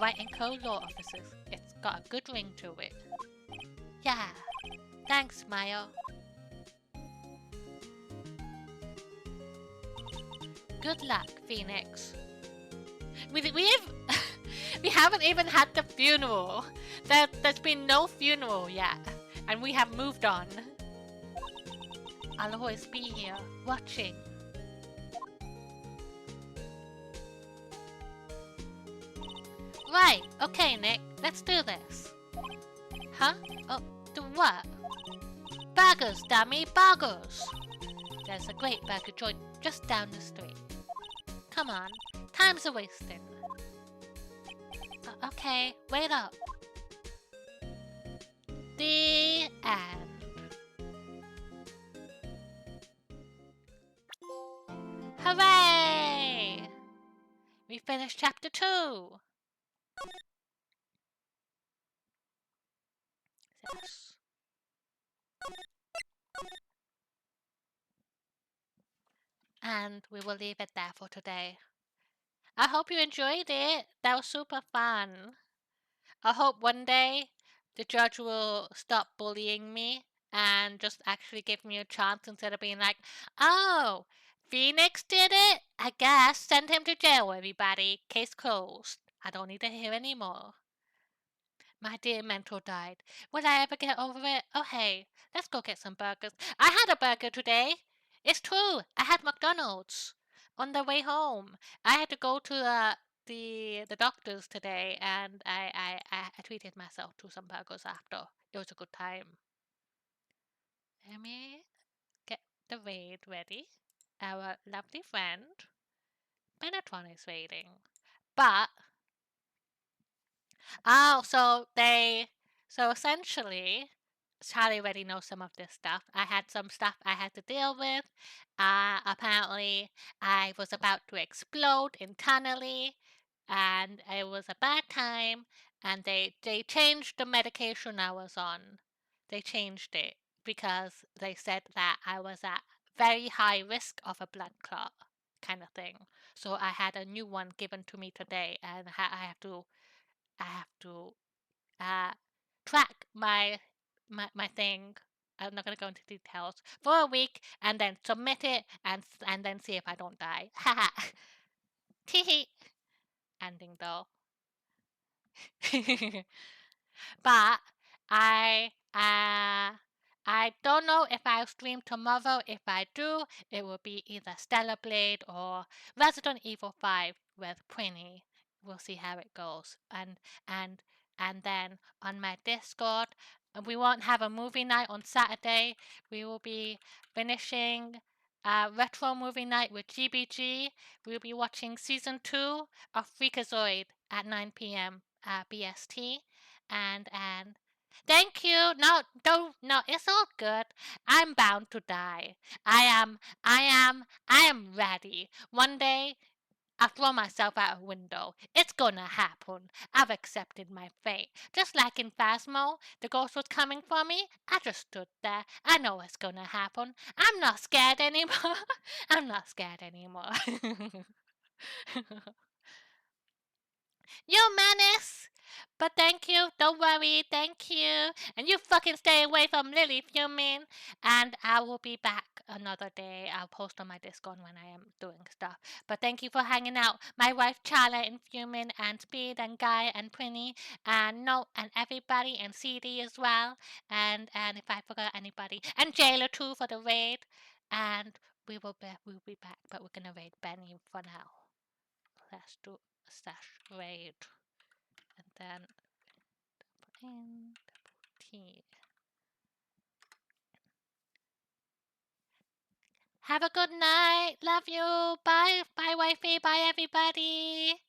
Wright and Co. law officers. It's got a good ring to it. Yeah. Thanks, Maya. Good luck, Phoenix. We haven't even had the funeral. There's been no funeral yet, and we have moved on. I'll always be here, watching. Right, okay, Nick. Let's do this. Huh? Oh, do what? Burgers, dummy, burgers! There's a great burger joint just down the street. Come on, time's a wasting. Okay, wait up. The end. Hooray! We finished chapter 2. Yes. And we will leave it there for today. I hope you enjoyed it. That was super fun. I hope one day the judge will stop bullying me and just actually give me a chance instead of being like, oh, Phoenix did it? I guess send him to jail, everybody. Case closed. I don't need to hear anymore. My dear mentor died. Will I ever get over it? Oh, hey, let's go get some burgers. I had a burger today. It's true. I had McDonald's on the way home. I had to go to the doctor's today, and I treated myself to some burgers after. It was a good time. Let me get the raid ready. Our lovely friend Benetron is raiding. But oh, so essentially, Charlie already knows some of this stuff. I had some stuff I had to deal with. Apparently, I was about to explode internally, and it was a bad time. And they changed the medication I was on. They changed it because they said that I was at very high risk of a blood clot kind of thing. So I had a new one given to me today, and I have to uh, track my thing. I'm not gonna go into details for a week, and then submit it, and then see if I don't die. Haha. Teehee. Ending though. But I don't know if I'll stream tomorrow. If I do, it will be either Stellar Blade or Resident Evil 5 with Prinny. We'll see how it goes. And and then on my Discord, we won't have a movie night on Saturday. We will be finishing retro movie night with GBG. We'll be watching season 2 of Freakazoid at 9 p.m. BST. And thank you. No, don't. No, it's all good. I'm bound to die. I am ready. One day, I'll throw myself out a window. It's gonna happen. I've accepted my fate. Just like in Phasmo, the ghost was coming for me. I just stood there. I know it's gonna happen. I'm not scared anymore. I'm not scared anymore. You menace! But thank you, don't worry, thank you. And you fucking stay away from Lily fuming. And I will be back another day. I'll post on my Discord when I am doing stuff. But thank you for hanging out. My wife Charla and Fuming and Speed and Guy and Prinny and Note and everybody and CD as well. And if I forgot anybody. And Jailer too for the raid. And we'll be back, but we're gonna raid Benny for now. Let's do a stash raid. And then double N, double T. Have a good night. Love you. Bye. Bye, wifey. Bye, everybody.